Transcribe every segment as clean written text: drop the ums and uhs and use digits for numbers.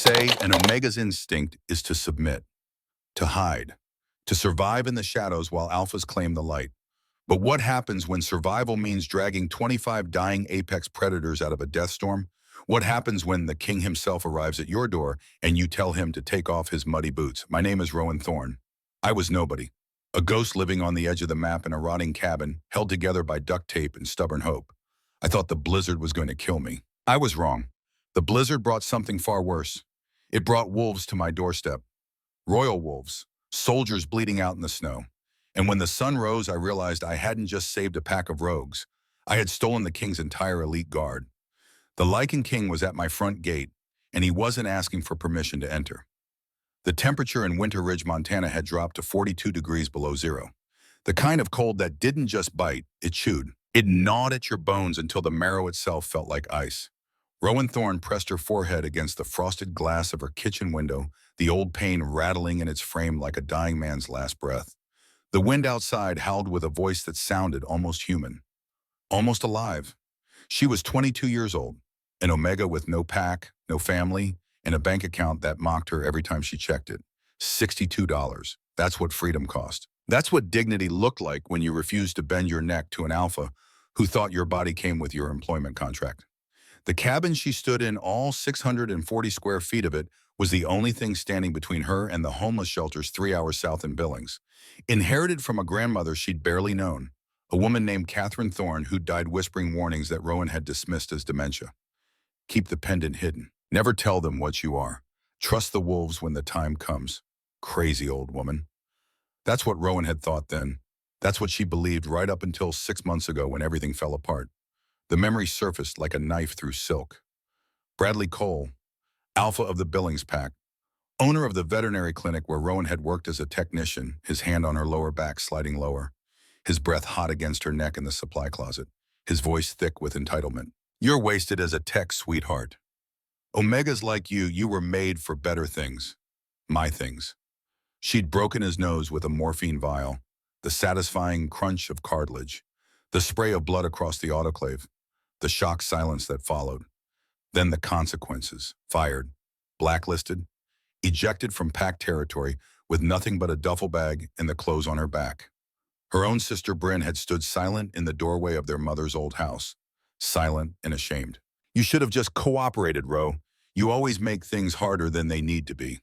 say an Omega's instinct is to submit, to hide, to survive in the shadows while Alphas claim the light. But what happens when survival means dragging 25 dying apex predators out of a death storm? What happens when the king himself arrives at your door and you tell him to take off his muddy boots? My name is Rowan Thorne. I was nobody. A ghost living on the edge of the map in a rotting cabin, held together by duct tape and stubborn hope. I thought the blizzard was going to kill me. I was wrong. The blizzard brought something far worse. It brought wolves to my doorstep. Royal wolves, soldiers bleeding out in the snow. And when the sun rose, I realized I hadn't just saved a pack of rogues. I had stolen the king's entire elite guard. The Lycan King was at my front gate, and he wasn't asking for permission to enter. The temperature in Winter Ridge, Montana had dropped to 42 degrees below zero. The kind of cold that didn't just bite, it chewed. It gnawed at your bones until the marrow itself felt like ice. Rowan Thorne pressed her forehead against the frosted glass of her kitchen window, the old pane rattling in its frame like a dying man's last breath. The wind outside howled with a voice that sounded almost human, almost alive. She was 22 years old, an Omega with no pack, no family, and a bank account that mocked her every time she checked it. $62. That's what freedom cost. That's what dignity looked like when you refused to bend your neck to an alpha who thought your body came with your employment contract. The cabin she stood in, all 640 square feet of it, was the only thing standing between her and the homeless shelters 3 hours south in Billings. Inherited from a grandmother she'd barely known, a woman named Catherine Thorne who died whispering warnings that Rowan had dismissed as dementia. Keep the pendant hidden. Never tell them what you are. Trust the wolves when the time comes. Crazy old woman. That's what Rowan had thought then. That's what she believed right up until 6 months ago when everything fell apart. The memory surfaced like a knife through silk. Bradley Cole, alpha of the Billings pack, owner of the veterinary clinic where Rowan had worked as a technician, his hand on her lower back sliding lower, his breath hot against her neck in the supply closet, his voice thick with entitlement. You're wasted as a tech, sweetheart. Omegas like you were made for better things. My things. She'd broken his nose with a morphine vial, the satisfying crunch of cartilage, the spray of blood across the autoclave, the shocked silence that followed. Then the consequences: fired, blacklisted, ejected from pack territory with nothing but a duffel bag and the clothes on her back. Her own sister Bryn had stood silent in the doorway of their mother's old house, silent and ashamed. You should have just cooperated, Ro. You always make things harder than they need to be.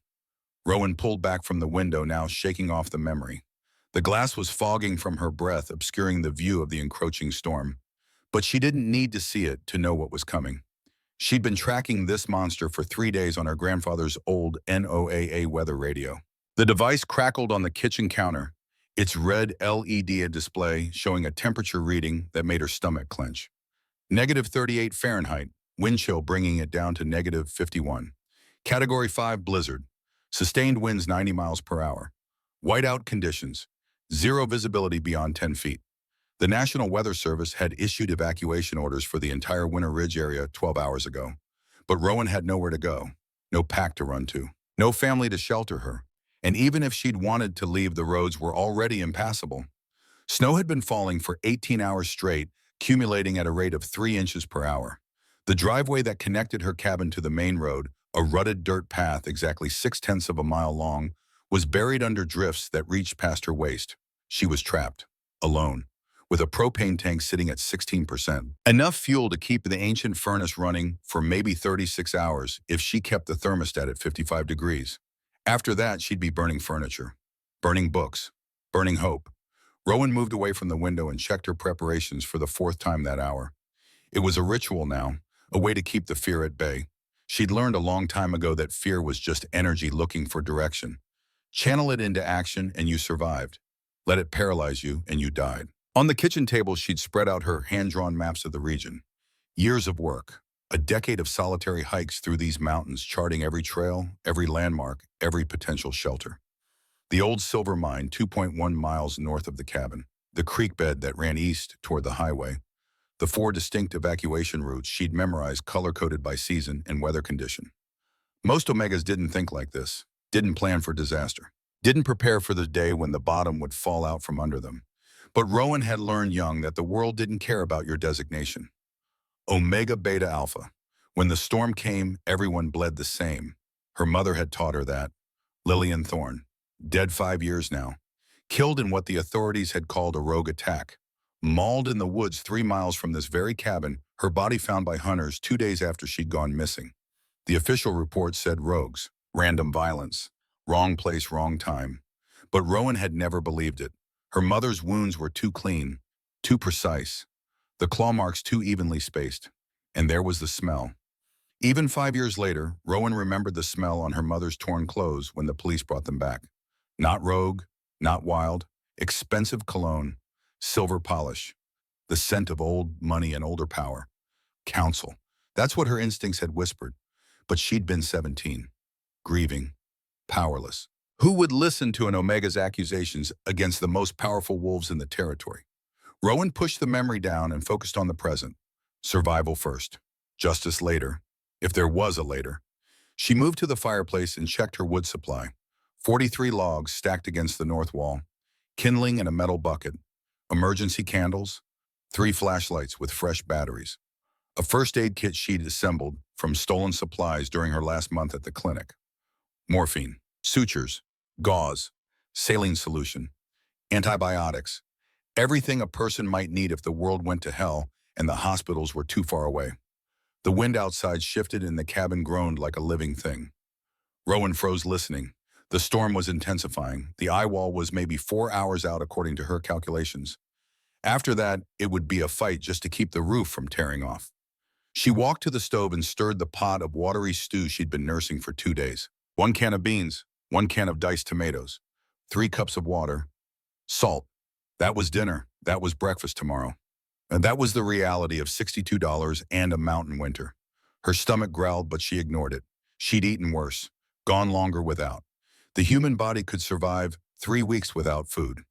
Rowan pulled back from the window, now shaking off the memory. The glass was fogging from her breath, obscuring the view of the encroaching storm. But she didn't need to see it to know what was coming. She'd been tracking this monster for 3 days on her grandfather's old NOAA weather radio. The device crackled on the kitchen counter, its red LED display showing a temperature reading that made her stomach clench. -38 Fahrenheit, wind chill bringing it down to -51. Category 5 blizzard, sustained winds 90 miles per hour. Whiteout conditions, zero visibility beyond 10 feet. The National Weather Service had issued evacuation orders for the entire Winter Ridge area 12 hours ago. But Rowan had nowhere to go, no pack to run to, no family to shelter her. And even if she'd wanted to leave, the roads were already impassable. Snow had been falling for 18 hours straight, accumulating at a rate of 3 inches per hour. The driveway that connected her cabin to the main road, a rutted dirt path exactly 6/10 of a mile long, was buried under drifts that reached past her waist. She was trapped, alone, with a propane tank sitting at 16%. Enough fuel to keep the ancient furnace running for maybe 36 hours if she kept the thermostat at 55 degrees. After that, she'd be burning furniture, burning books, burning hope. Rowan moved away from the window and checked her preparations for the 4th time that hour. It was a ritual now, a way to keep the fear at bay. She'd learned a long time ago that fear was just energy looking for direction. Channel it into action and you survived. Let it paralyze you and you died. On the kitchen table, she'd spread out her hand-drawn maps of the region. Years of work, a decade of solitary hikes through these mountains, charting every trail, every landmark, every potential shelter. The old silver mine 2.1 miles north of the cabin, the creek bed that ran east toward the highway, the 4 distinct evacuation routes she'd memorized color-coded by season and weather condition. Most Omegas didn't think like this, didn't plan for disaster, didn't prepare for the day when the bottom would fall out from under them. But Rowan had learned young that the world didn't care about your designation. Omega Beta Alpha. When the storm came, everyone bled the same. Her mother had taught her that. Lillian Thorne, dead 5 years now, killed in what the authorities had called a rogue attack. Mauled in the woods 3 miles from this very cabin, her body found by hunters 2 days after she'd gone missing. The official report said rogues, random violence, wrong place, wrong time. But Rowan had never believed it. Her mother's wounds were too clean, too precise, the claw marks too evenly spaced. And there was the smell. Even 5 years later, Rowan remembered the smell on her mother's torn clothes when the police brought them back. Not rogue, not wild, expensive cologne, silver polish, the scent of old money and older power. Counsel. That's what her instincts had whispered. But she'd been 17, grieving, powerless. Who would listen to an Omega's accusations against the most powerful wolves in the territory? Rowan pushed the memory down and focused on the present. Survival first. Justice later. If there was a later. She moved to the fireplace and checked her wood supply. 43 logs stacked against the north wall. Kindling in a metal bucket. Emergency candles. 3 flashlights with fresh batteries. A first aid kit she'd assembled from stolen supplies during her last month at the clinic. Morphine, sutures, gauze, saline solution, antibiotics, everything a person might need if the world went to hell and the hospitals were too far away. The wind outside shifted and the cabin groaned like a living thing. Rowan froze listening. The storm was intensifying. The eye wall was maybe 4 hours out according to her calculations. After that, it would be a fight just to keep the roof from tearing off. She walked to the stove and stirred the pot of watery stew she'd been nursing for 2 days. 1 can of beans, 1 can of diced tomatoes, 3 cups of water, salt. That was dinner. That was breakfast tomorrow. And that was the reality of $62 and a mountain winter. Her stomach growled, but she ignored it. She'd eaten worse, gone longer without. The human body could survive 3 weeks without food,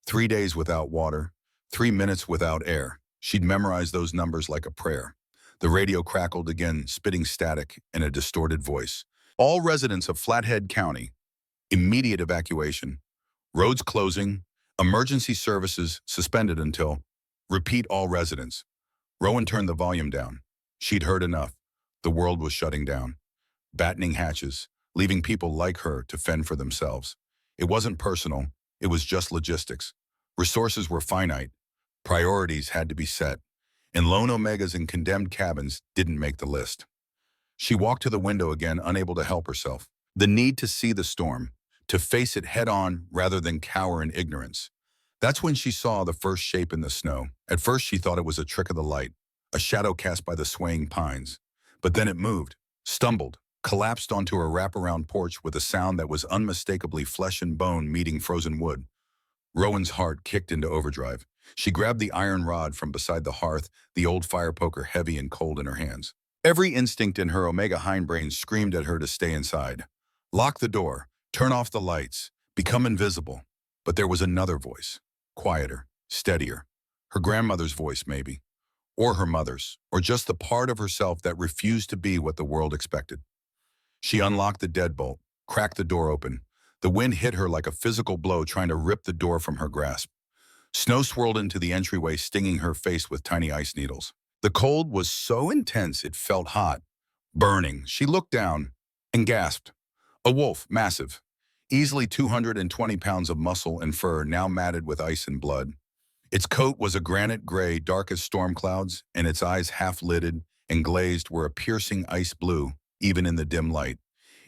3 days without water, 3 minutes without air. She'd memorized those numbers like a prayer. The radio crackled again, spitting static in a distorted voice. All residents of Flathead County, immediate evacuation, roads closing, emergency services suspended until, repeat all residents. Rowan turned the volume down. She'd heard enough. The world was shutting down. Battening hatches, leaving people like her to fend for themselves. It wasn't personal, it was just logistics. Resources were finite. Priorities had to be set. And lone Omegas in condemned cabins didn't make the list. She walked to the window again, unable to help herself. The need to see the storm, to face it head-on rather than cower in ignorance. That's when she saw the first shape in the snow. At first she thought it was a trick of the light, a shadow cast by the swaying pines. But then it moved, stumbled, collapsed onto her wraparound porch with a sound that was unmistakably flesh and bone meeting frozen wood. Rowan's heart kicked into overdrive. She grabbed the iron rod from beside the hearth, the old fire poker heavy and cold in her hands. Every instinct in her Omega hindbrain screamed at her to stay inside. Lock the door, turn off the lights, become invisible. But there was another voice, quieter, steadier. Her grandmother's voice, maybe. Or her mother's, or just the part of herself that refused to be what the world expected. She unlocked the deadbolt, cracked the door open. The wind hit her like a physical blow, trying to rip the door from her grasp. Snow swirled into the entryway, stinging her face with tiny ice needles. The cold was so intense it felt hot, burning. She looked down and gasped. A wolf, massive, easily 220 pounds of muscle and fur, now matted with ice and blood. Its coat was a granite gray, dark as storm clouds, and its eyes half-lidded and glazed were a piercing ice blue, even in the dim light.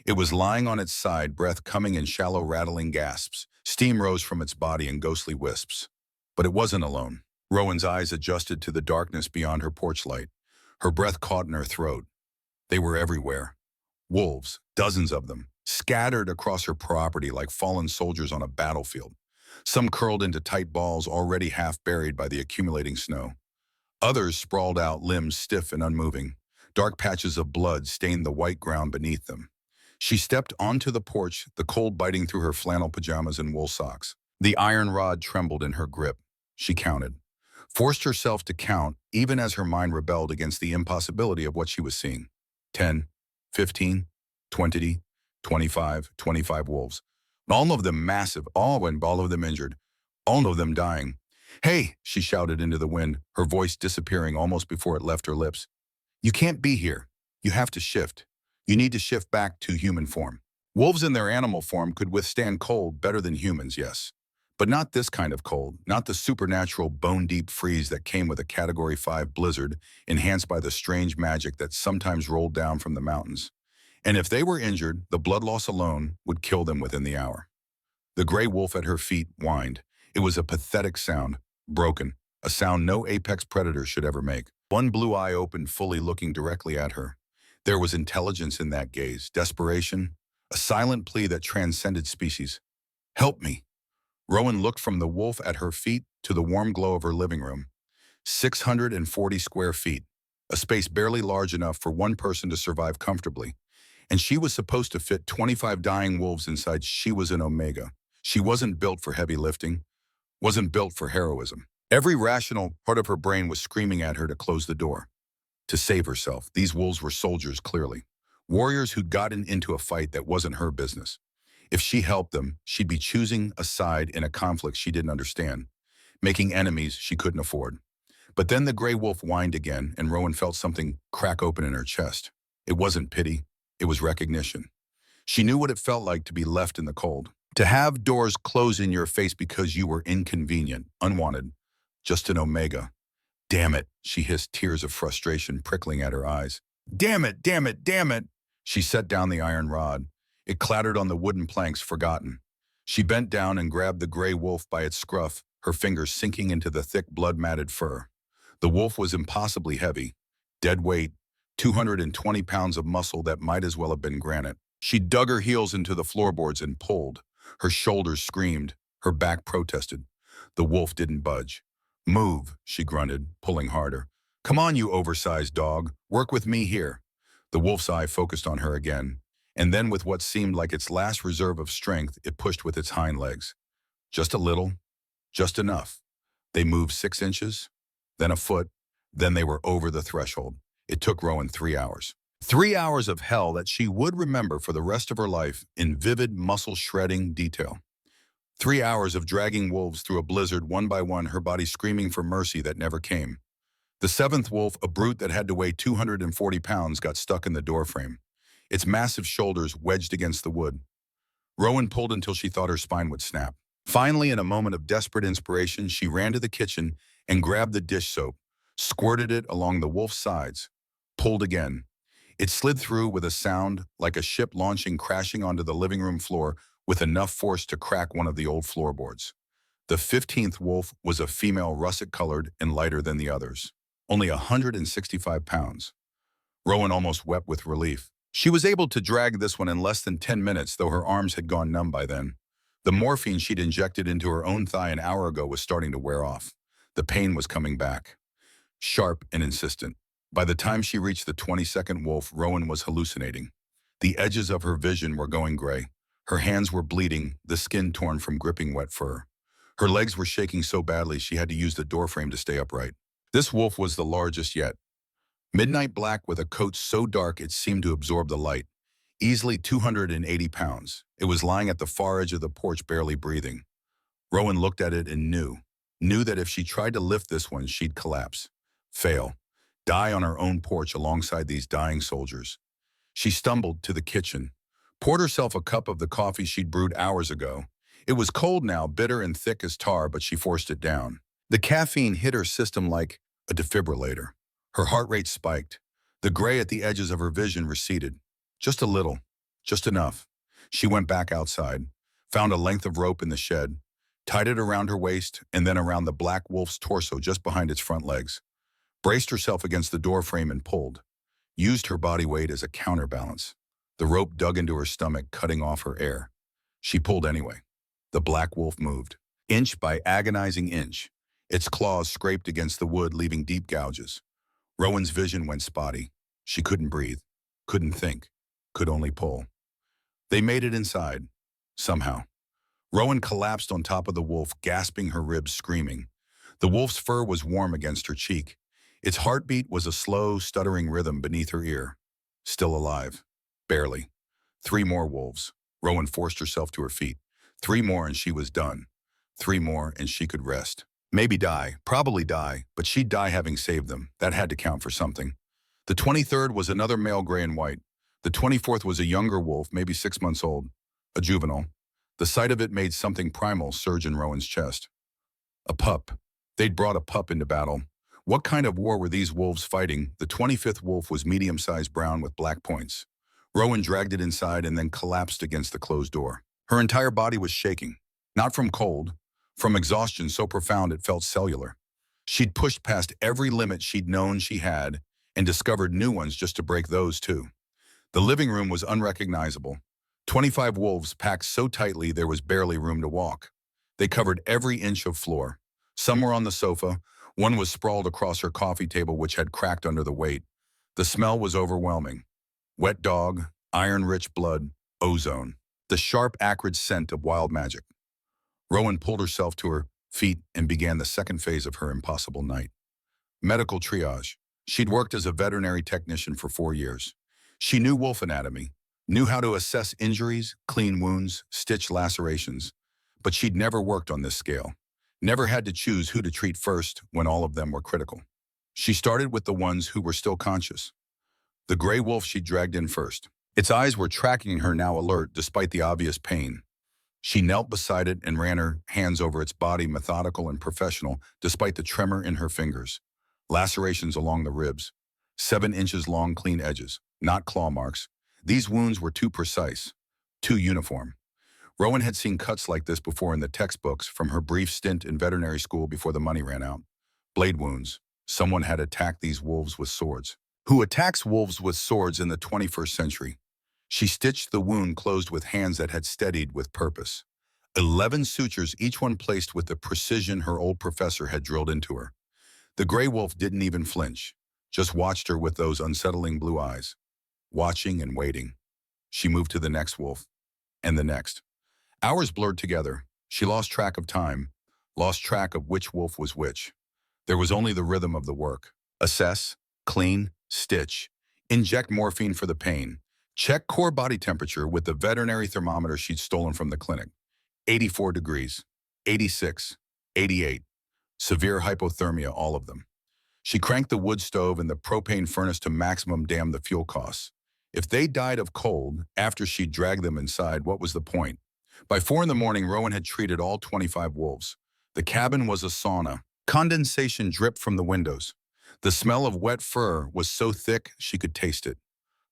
It was lying on its side, breath coming in shallow, rattling gasps. Steam rose from its body in ghostly wisps. But it wasn't alone. Rowan's eyes adjusted to the darkness beyond her porch light. Her breath caught in her throat. They were everywhere. Wolves, dozens of them, scattered across her property like fallen soldiers on a battlefield. Some curled into tight balls already half buried by the accumulating snow. Others sprawled out, limbs stiff and unmoving. Dark patches of blood stained the white ground beneath them. She stepped onto the porch, the cold biting through her flannel pajamas and wool socks. The iron rod trembled in her grip. She counted. Forced herself to count, even as her mind rebelled against the impossibility of what she was seeing. 10, 15, 20, 25 wolves. All of them massive, all of them injured, all of them dying. "Hey," she shouted into the wind, her voice disappearing almost before it left her lips. "You can't be here. You have to shift. You need to shift back to human form. Wolves in their animal form could withstand cold better than humans, yes. But not this kind of cold, not the supernatural bone-deep freeze that came with a Category 5 blizzard enhanced by the strange magic that sometimes rolled down from the mountains. And if they were injured, the blood loss alone would kill them within the hour. The gray wolf at her feet whined. It was a pathetic sound, broken, a sound no apex predator should ever make. One blue eye opened fully, looking directly at her. There was intelligence in that gaze, desperation, a silent plea that transcended species. Help me. Rowan looked from the wolf at her feet to the warm glow of her living room. 640 square feet, a space barely large enough for one person to survive comfortably. And she was supposed to fit 25 dying wolves inside. She was an omega. She wasn't built for heavy lifting, wasn't built for heroism. Every rational part of her brain was screaming at her to close the door, to save herself. These wolves were soldiers, clearly. Warriors who'd gotten into a fight that wasn't her business. If she helped them, she'd be choosing a side in a conflict she didn't understand, making enemies she couldn't afford. But then the gray wolf whined again, and Rowan felt something crack open in her chest. It wasn't pity, it was recognition. She knew what it felt like to be left in the cold, to have doors close in your face because you were inconvenient, unwanted, just an omega. Damn it, she hissed, tears of frustration prickling at her eyes. Damn it, damn it, damn it! She set down the iron rod. It clattered on the wooden planks, forgotten. She bent down and grabbed the gray wolf by its scruff, her fingers sinking into the thick, blood-matted fur. The wolf was impossibly heavy, dead weight, 220 pounds of muscle that might as well have been granite. She dug her heels into the floorboards and pulled. Her shoulders screamed, her back protested. The wolf didn't budge. Move, she grunted, pulling harder. Come on, you oversized dog. Work with me here. The wolf's eye focused on her again, and then with what seemed like its last reserve of strength, it pushed with its hind legs. Just a little, just enough. They moved 6 inches, then a foot, then they were over the threshold. It took Rowan 3 hours. 3 hours of hell that she would remember for the rest of her life in vivid, muscle-shredding detail. 3 hours of dragging wolves through a blizzard one by one, her body screaming for mercy that never came. The 7th wolf, a brute that had to weigh 240 pounds, got stuck in the doorframe, its massive shoulders wedged against the wood. Rowan pulled until she thought her spine would snap. Finally, in a moment of desperate inspiration, she ran to the kitchen and grabbed the dish soap, squirted it along the wolf's sides, pulled again. It slid through with a sound like a ship launching, crashing onto the living room floor with enough force to crack one of the old floorboards. The 15th wolf was a female, russet-colored and lighter than the others, only 165 pounds. Rowan almost wept with relief. She was able to drag this one in less than 10 minutes, though her arms had gone numb by then. The morphine she'd injected into her own thigh an hour ago was starting to wear off. The pain was coming back, sharp and insistent. By the time she reached the 22nd wolf, Rowan was hallucinating. The edges of her vision were going gray. Her hands were bleeding, the skin torn from gripping wet fur. Her legs were shaking so badly she had to use the doorframe to stay upright. This wolf was the largest yet. Midnight black with a coat so dark it seemed to absorb the light. Easily 280 pounds. It was lying at the far edge of the porch, barely breathing. Rowan looked at it and knew that if she tried to lift this one, she'd collapse, fail, die on her own porch alongside these dying soldiers. She stumbled to the kitchen, poured herself a cup of the coffee she'd brewed hours ago. It was cold now, bitter and thick as tar, but she forced it down. The caffeine hit her system like a defibrillator. Her heart rate spiked. The gray at the edges of her vision receded. Just a little, just enough. She went back outside, found a length of rope in the shed, tied it around her waist and then around the black wolf's torso just behind its front legs, braced herself against the doorframe and pulled, used her body weight as a counterbalance. The rope dug into her stomach, cutting off her air. She pulled anyway. The black wolf moved, inch by agonizing inch. Its claws scraped against the wood, leaving deep gouges. Rowan's vision went spotty. She couldn't breathe, couldn't think, could only pull. They made it inside, somehow. Rowan collapsed on top of the wolf, gasping, her ribs screaming. The wolf's fur was warm against her cheek. Its heartbeat was a slow, stuttering rhythm beneath her ear. Still alive. Barely. 3 more wolves. Rowan forced herself to her feet. 3 more and she was done. 3 more and she could rest. Maybe die, probably die, but she'd die having saved them. That had to count for something. The 23rd was another male, gray and white, The 24th was a younger wolf, maybe 6 months old, a juvenile. The sight of it made something primal surge in Rowan's chest. A pup. They'd brought a pup into battle. What kind of war were these wolves fighting? The 25th wolf was medium-sized brown with black points. Rowan dragged it inside and then collapsed against the closed door. Her entire body was shaking. Not from cold, from exhaustion so profound it felt cellular. She'd pushed past every limit she'd known she had and discovered new ones just to break those too. The living room was unrecognizable. 25 wolves packed so tightly there was barely room to walk. They covered every inch of floor. Some were on the sofa. One was sprawled across her coffee table, which had cracked under the weight. The smell was overwhelming. Wet dog, iron-rich blood, ozone. The sharp, acrid scent of wild magic. Rowan pulled herself to her feet and began the second phase of her impossible night. Medical triage. She'd worked as a veterinary technician for 4 years. She knew wolf anatomy, knew how to assess injuries, clean wounds, stitch lacerations, but she'd never worked on this scale, never had to choose who to treat first when all of them were critical. She started with the ones who were still conscious. The gray wolf she dragged in first. Its eyes were tracking her, now alert despite the obvious pain. She knelt beside it and ran her hands over its body, methodical and professional, despite the tremor in her fingers. Lacerations along the ribs, 7 inches long, clean edges, not claw marks. These wounds were too precise, too uniform. Rowan had seen cuts like this before in the textbooks from her brief stint in veterinary school before the money ran out. Blade wounds. Someone had attacked these wolves with swords. Who attacks wolves with swords in the 21st century? She stitched the wound closed with hands that had steadied with purpose. 11 sutures, each one placed with the precision her old professor had drilled into her. The gray wolf didn't even flinch, just watched her with those unsettling blue eyes. Watching and waiting. She moved to the next wolf, and the next. Hours blurred together. She lost track of time, lost track of which wolf was which. There was only the rhythm of the work. Assess, clean, stitch, inject morphine for the pain, check core body temperature with the veterinary thermometer she'd stolen from the clinic. 84 degrees, 86, 88. Severe hypothermia, all of them. She cranked the wood stove and the propane furnace to maximum, damn the fuel costs. If they died of cold after she'd dragged them inside, what was the point? By 4 in the morning, Rowan had treated all 25 wolves. The cabin was a sauna. Condensation dripped from the windows. The smell of wet fur was so thick she could taste it.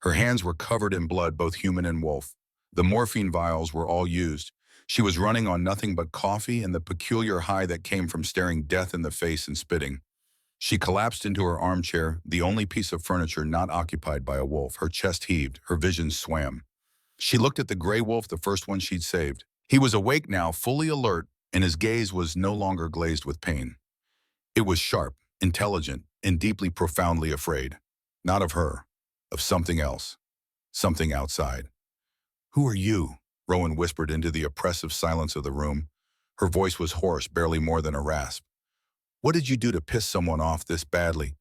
Her hands were covered in blood, both human and wolf. The morphine vials were all used. She was running on nothing but coffee and the peculiar high that came from staring death in the face and spitting. She collapsed into her armchair, the only piece of furniture not occupied by a wolf. Her chest heaved, her vision swam. She looked at the gray wolf, the first one she'd saved. He was awake now, fully alert, and his gaze was no longer glazed with pain. It was sharp, intelligent, and deeply, profoundly afraid. Not of her, of something else, something outside. "Who are you?" Rowan whispered into the oppressive silence of the room. Her voice was hoarse, barely more than a rasp. "What did you do to piss someone off this badly?"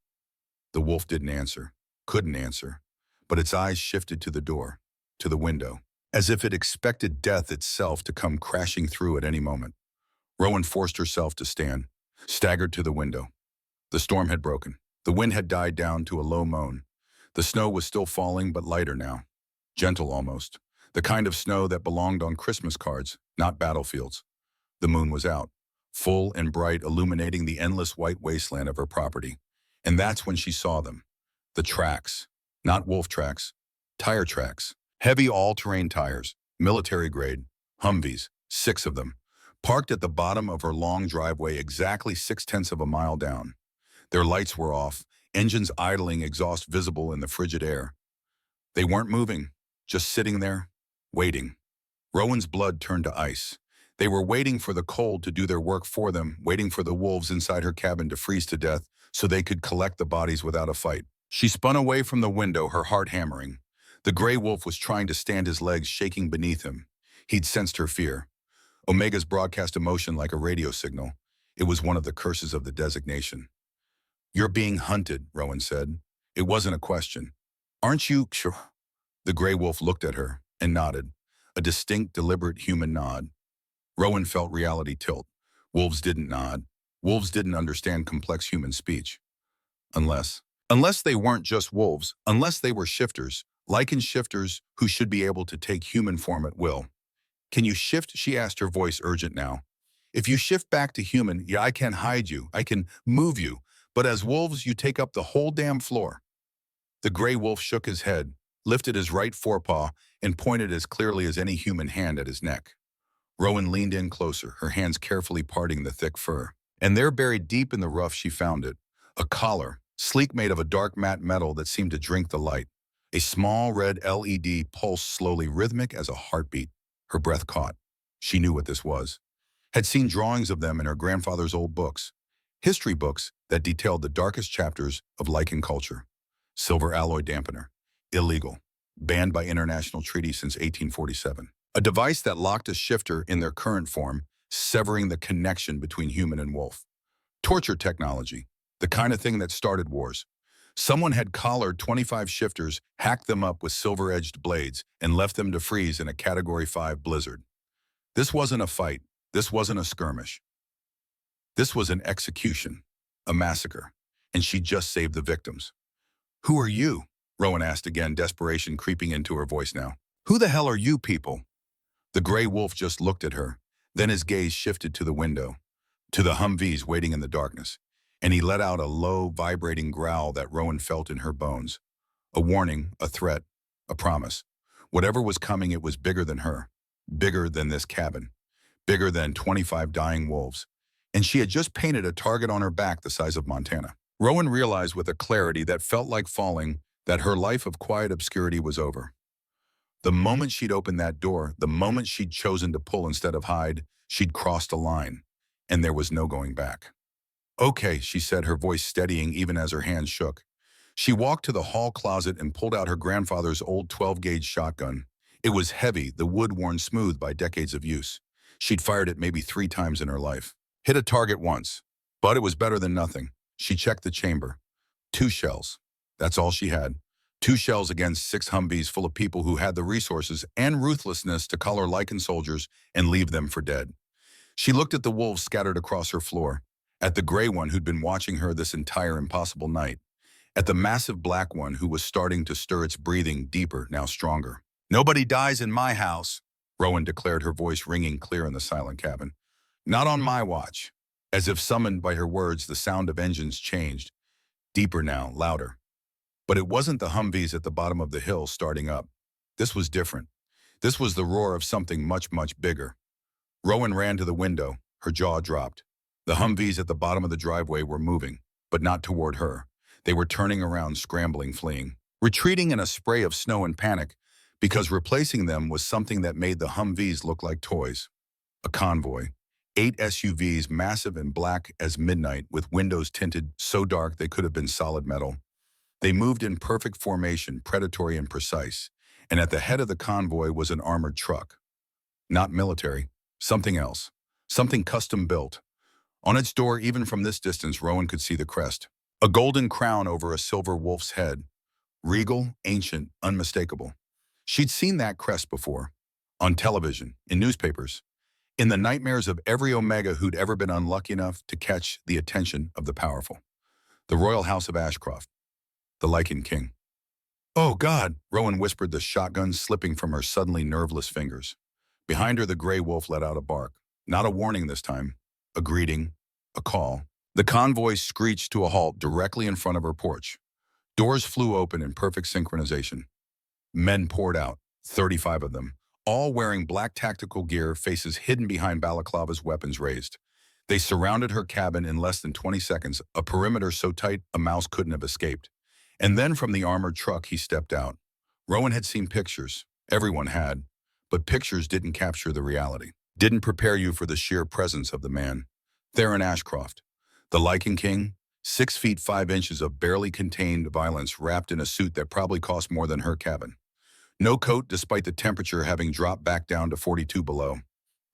The wolf didn't answer, couldn't answer, but its eyes shifted to the door, to the window, as if it expected death itself to come crashing through at any moment. Rowan forced herself to stand, staggered to the window. The storm had broken. The wind had died down to a low moan. The snow was still falling, but lighter now. Gentle almost. The kind of snow that belonged on Christmas cards, not battlefields. The moon was out, full and bright, illuminating the endless white wasteland of her property. And that's when she saw them. The tracks. Not wolf tracks. Tire tracks. Heavy all-terrain tires. Military grade. Humvees. 6 of them. Parked at the bottom of her long driveway, exactly 6/10 of a mile down. Their lights were off, engines idling, exhaust visible in the frigid air. They weren't moving, just sitting there, waiting. Rowan's blood turned to ice. They were waiting for the cold to do their work for them, waiting for the wolves inside her cabin to freeze to death so they could collect the bodies without a fight. She spun away from the window, her heart hammering. The gray wolf was trying to stand, his legs shaking beneath him. He'd sensed her fear. Omegas broadcast emotion like a radio signal. It was one of the curses of the designation. "You're being hunted," Rowan said. It wasn't a question. "Aren't you sure?" The gray wolf looked at her and nodded, a distinct, deliberate human nod. Rowan felt reality tilt. Wolves didn't nod. Wolves didn't understand complex human speech. Unless they weren't just wolves, unless they were shifters, Lichen shifters who should be able to take human form at will. Can you shift? She asked, her voice urgent now. If you shift back to human, yeah, I can hide you. I can move you. But as wolves, you take up the whole damn floor. The gray wolf shook his head, lifted his right forepaw, and pointed as clearly as any human hand at his neck. Rowan leaned in closer, her hands carefully parting the thick fur. And there, buried deep in the rough, she found it. A collar, sleek, made of a dark matte metal that seemed to drink the light. A small red LED pulsed slowly, rhythmic as a heartbeat. Her breath caught. She knew what this was. Had seen drawings of them in her grandfather's old books. History books that detailed the darkest chapters of lichen culture. Silver alloy dampener. Illegal. Banned by international treaty since 1847. A device that locked a shifter in their current form, severing the connection between human and wolf. Torture technology. The kind of thing that started wars. Someone had collared 25 shifters, hacked them up with silver-edged blades, and left them to freeze in a Category 5 blizzard. This wasn't a fight. This wasn't a skirmish. This was an execution, a massacre, and she just saved the victims. Who are you? Rowan asked again, desperation creeping into her voice now. Who the hell are you people? The gray wolf just looked at her, then his gaze shifted to the window, to the Humvees waiting in the darkness, and he let out a low, vibrating growl that Rowan felt in her bones. A warning, a threat, a promise. Whatever was coming, it was bigger than her, bigger than this cabin, bigger than 25 dying wolves. And she had just painted a target on her back the size of Montana. Rowan realized with a clarity that felt like falling that her life of quiet obscurity was over. The moment she'd opened that door, the moment she'd chosen to pull instead of hide, she'd crossed a line, and there was no going back. Okay, she said, her voice steadying even as her hands shook. She walked to the hall closet and pulled out her grandfather's old 12-gauge shotgun. It was heavy, the wood worn smooth by decades of use. She'd fired it maybe 3 times in her life. Hit a target once, but it was better than nothing. She checked the chamber. 2 shells. That's all she had. 2 shells against 6 Humvees full of people who had the resources and ruthlessness to collar lichen soldiers and leave them for dead. She looked at the wolves scattered across her floor, at the gray one who'd been watching her this entire impossible night, at the massive black one who was starting to stir its breathing deeper, now stronger. Nobody dies in my house, Rowan declared, her voice ringing clear in the silent cabin. Not on my watch. As if summoned by her words, the sound of engines changed. Deeper now, louder. But it wasn't the Humvees at the bottom of the hill starting up. This was different. This was the roar of something much, much bigger. Rowan ran to the window. Her jaw dropped. The Humvees at the bottom of the driveway were moving, but not toward her. They were turning around, scrambling, fleeing. Retreating in a spray of snow and panic, because replacing them was something that made the Humvees look like toys. A convoy. 8 SUVs, massive and black as midnight, with windows tinted so dark they could have been solid metal. They moved in perfect formation, predatory and precise, and at the head of the convoy was an armored truck. Not military, something else, something custom built. On its door, even from this distance, Rowan could see the crest. A golden crown over a silver wolf's head. Regal, ancient, unmistakable. She'd seen that crest before. On television, in newspapers, in the nightmares of every Omega who'd ever been unlucky enough to catch the attention of the powerful. The Royal House of Ashcroft. The Lichen King. Oh, God, Rowan whispered, the shotgun slipping from her suddenly nerveless fingers. Behind her, the gray wolf let out a bark. Not a warning this time. A greeting. A call. The convoy screeched to a halt directly in front of her porch. Doors flew open in perfect synchronization. Men poured out, 35 of them, all wearing black tactical gear, faces hidden behind balaclavas, weapons raised. They surrounded her cabin in less than 20 seconds, a perimeter so tight a mouse couldn't have escaped. And then from the armored truck, he stepped out. Rowan had seen pictures. Everyone had. But pictures didn't capture the reality. Didn't prepare you for the sheer presence of the man. Theron Ashcroft. The Lichen King. 6 feet 5 inches of barely contained violence wrapped in a suit that probably cost more than her cabin. No coat despite the temperature having dropped back down to 42 below.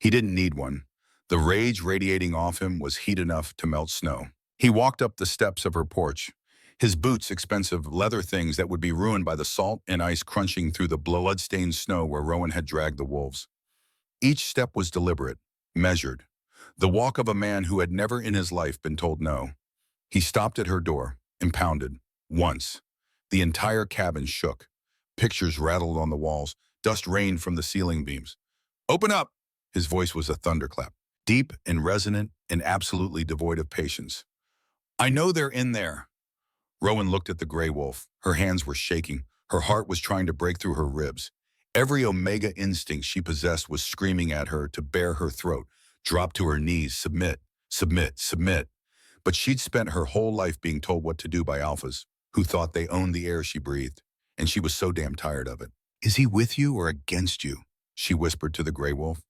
He didn't need one. The rage radiating off him was heat enough to melt snow. He walked up the steps of her porch. His boots, expensive leather things that would be ruined by the salt and ice crunching through the blood-stained snow where Rowan had dragged the wolves. Each step was deliberate, measured. The walk of a man who had never in his life been told no. He stopped at her door, impounded. Once. The entire cabin shook. Pictures rattled on the walls. Dust rained from the ceiling beams. "Open up!" His voice was a thunderclap, deep and resonant and absolutely devoid of patience. "I know they're in there." Rowan looked at the gray wolf. Her hands were shaking. Her heart was trying to break through her ribs. Every omega instinct she possessed was screaming at her to bare her throat, drop to her knees, submit, submit, submit. But she'd spent her whole life being told what to do by alphas, who thought they owned the air she breathed, and she was so damn tired of it. "Is he with you or against you?" she whispered to the gray wolf.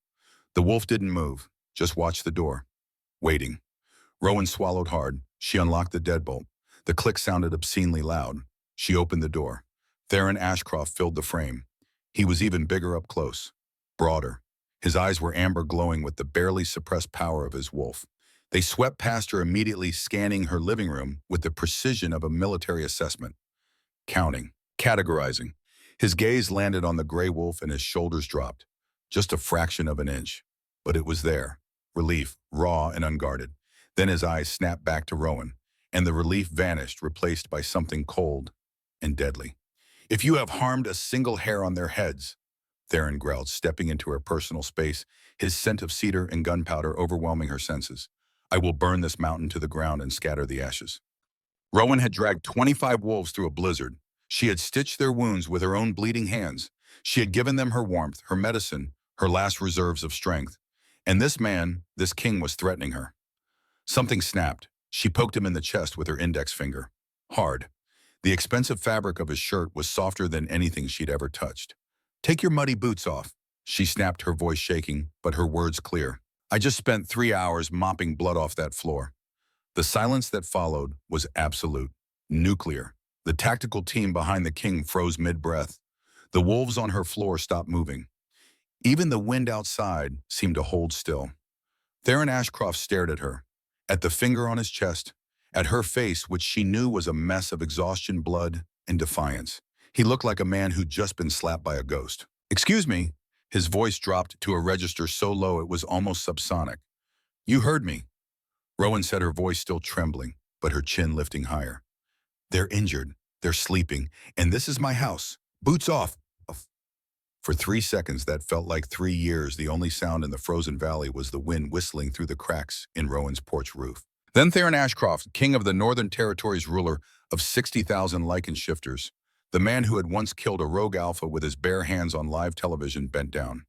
The wolf didn't move, just watched the door, waiting. Rowan swallowed hard. She unlocked the deadbolt. The click sounded obscenely loud. She opened the door. Theron Ashcroft filled the frame. He was even bigger up close, broader. His eyes were amber glowing with the barely suppressed power of his wolf. They swept past her immediately, scanning her living room with the precision of a military assessment. Counting, categorizing. His gaze landed on the gray wolf and his shoulders dropped. Just a fraction of an inch. But it was there. Relief, raw and unguarded. Then his eyes snapped back to Rowan, and the relief vanished, replaced by something cold and deadly. "If you have harmed a single hair on their heads," Theron growled, stepping into her personal space, his scent of cedar and gunpowder overwhelming her senses, "I will burn this mountain to the ground and scatter the ashes." Rowan had dragged 25 wolves through a blizzard. She had stitched their wounds with her own bleeding hands. She had given them her warmth, her medicine, her last reserves of strength. And this man, this king, was threatening her. Something snapped. She poked him in the chest with her index finger. Hard. The expensive fabric of his shirt was softer than anything she'd ever touched. "Take your muddy boots off," she snapped, her voice shaking, but her words clear. "I just spent 3 hours mopping blood off that floor." The silence that followed was absolute. Nuclear. The tactical team behind the king froze mid-breath. The wolves on her floor stopped moving. Even the wind outside seemed to hold still. Theron Ashcroft stared at her, at the finger on his chest, at her face, which she knew was a mess of exhaustion, blood, and defiance. He looked like a man who'd just been slapped by a ghost. "Excuse me." His voice dropped to a register so low it was almost subsonic. "You heard me." Rowan said, her voice still trembling, but her chin lifting higher. "They're injured. They're sleeping. And this is my house. Boots off." For 3 seconds, that felt like 3 years. The only sound in the frozen valley was the wind whistling through the cracks in Rowan's porch roof. Then Theron Ashcroft, king of the Northern Territories, ruler of 60,000 lichen shifters, the man who had once killed a rogue alpha with his bare hands on live television, bent down.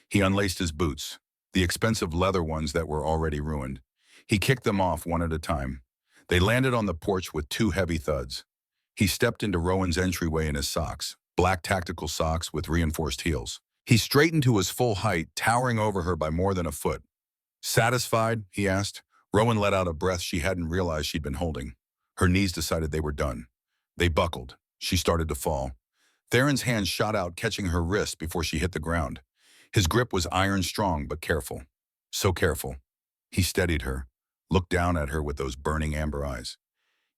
He unlaced his boots, the expensive leather ones that were already ruined. He kicked them off one at a time. They landed on the porch with 2 heavy thuds. He stepped into Rowan's entryway in his socks, black tactical socks with reinforced heels. He straightened to his full height, towering over her by more than a foot. "Satisfied?" he asked. Rowan let out a breath she hadn't realized she'd been holding. Her knees decided they were done. They buckled. She started to fall. Theron's hand shot out, catching her wrist before she hit the ground. His grip was iron strong, but careful. So careful. He steadied her, looked down at her with those burning amber eyes.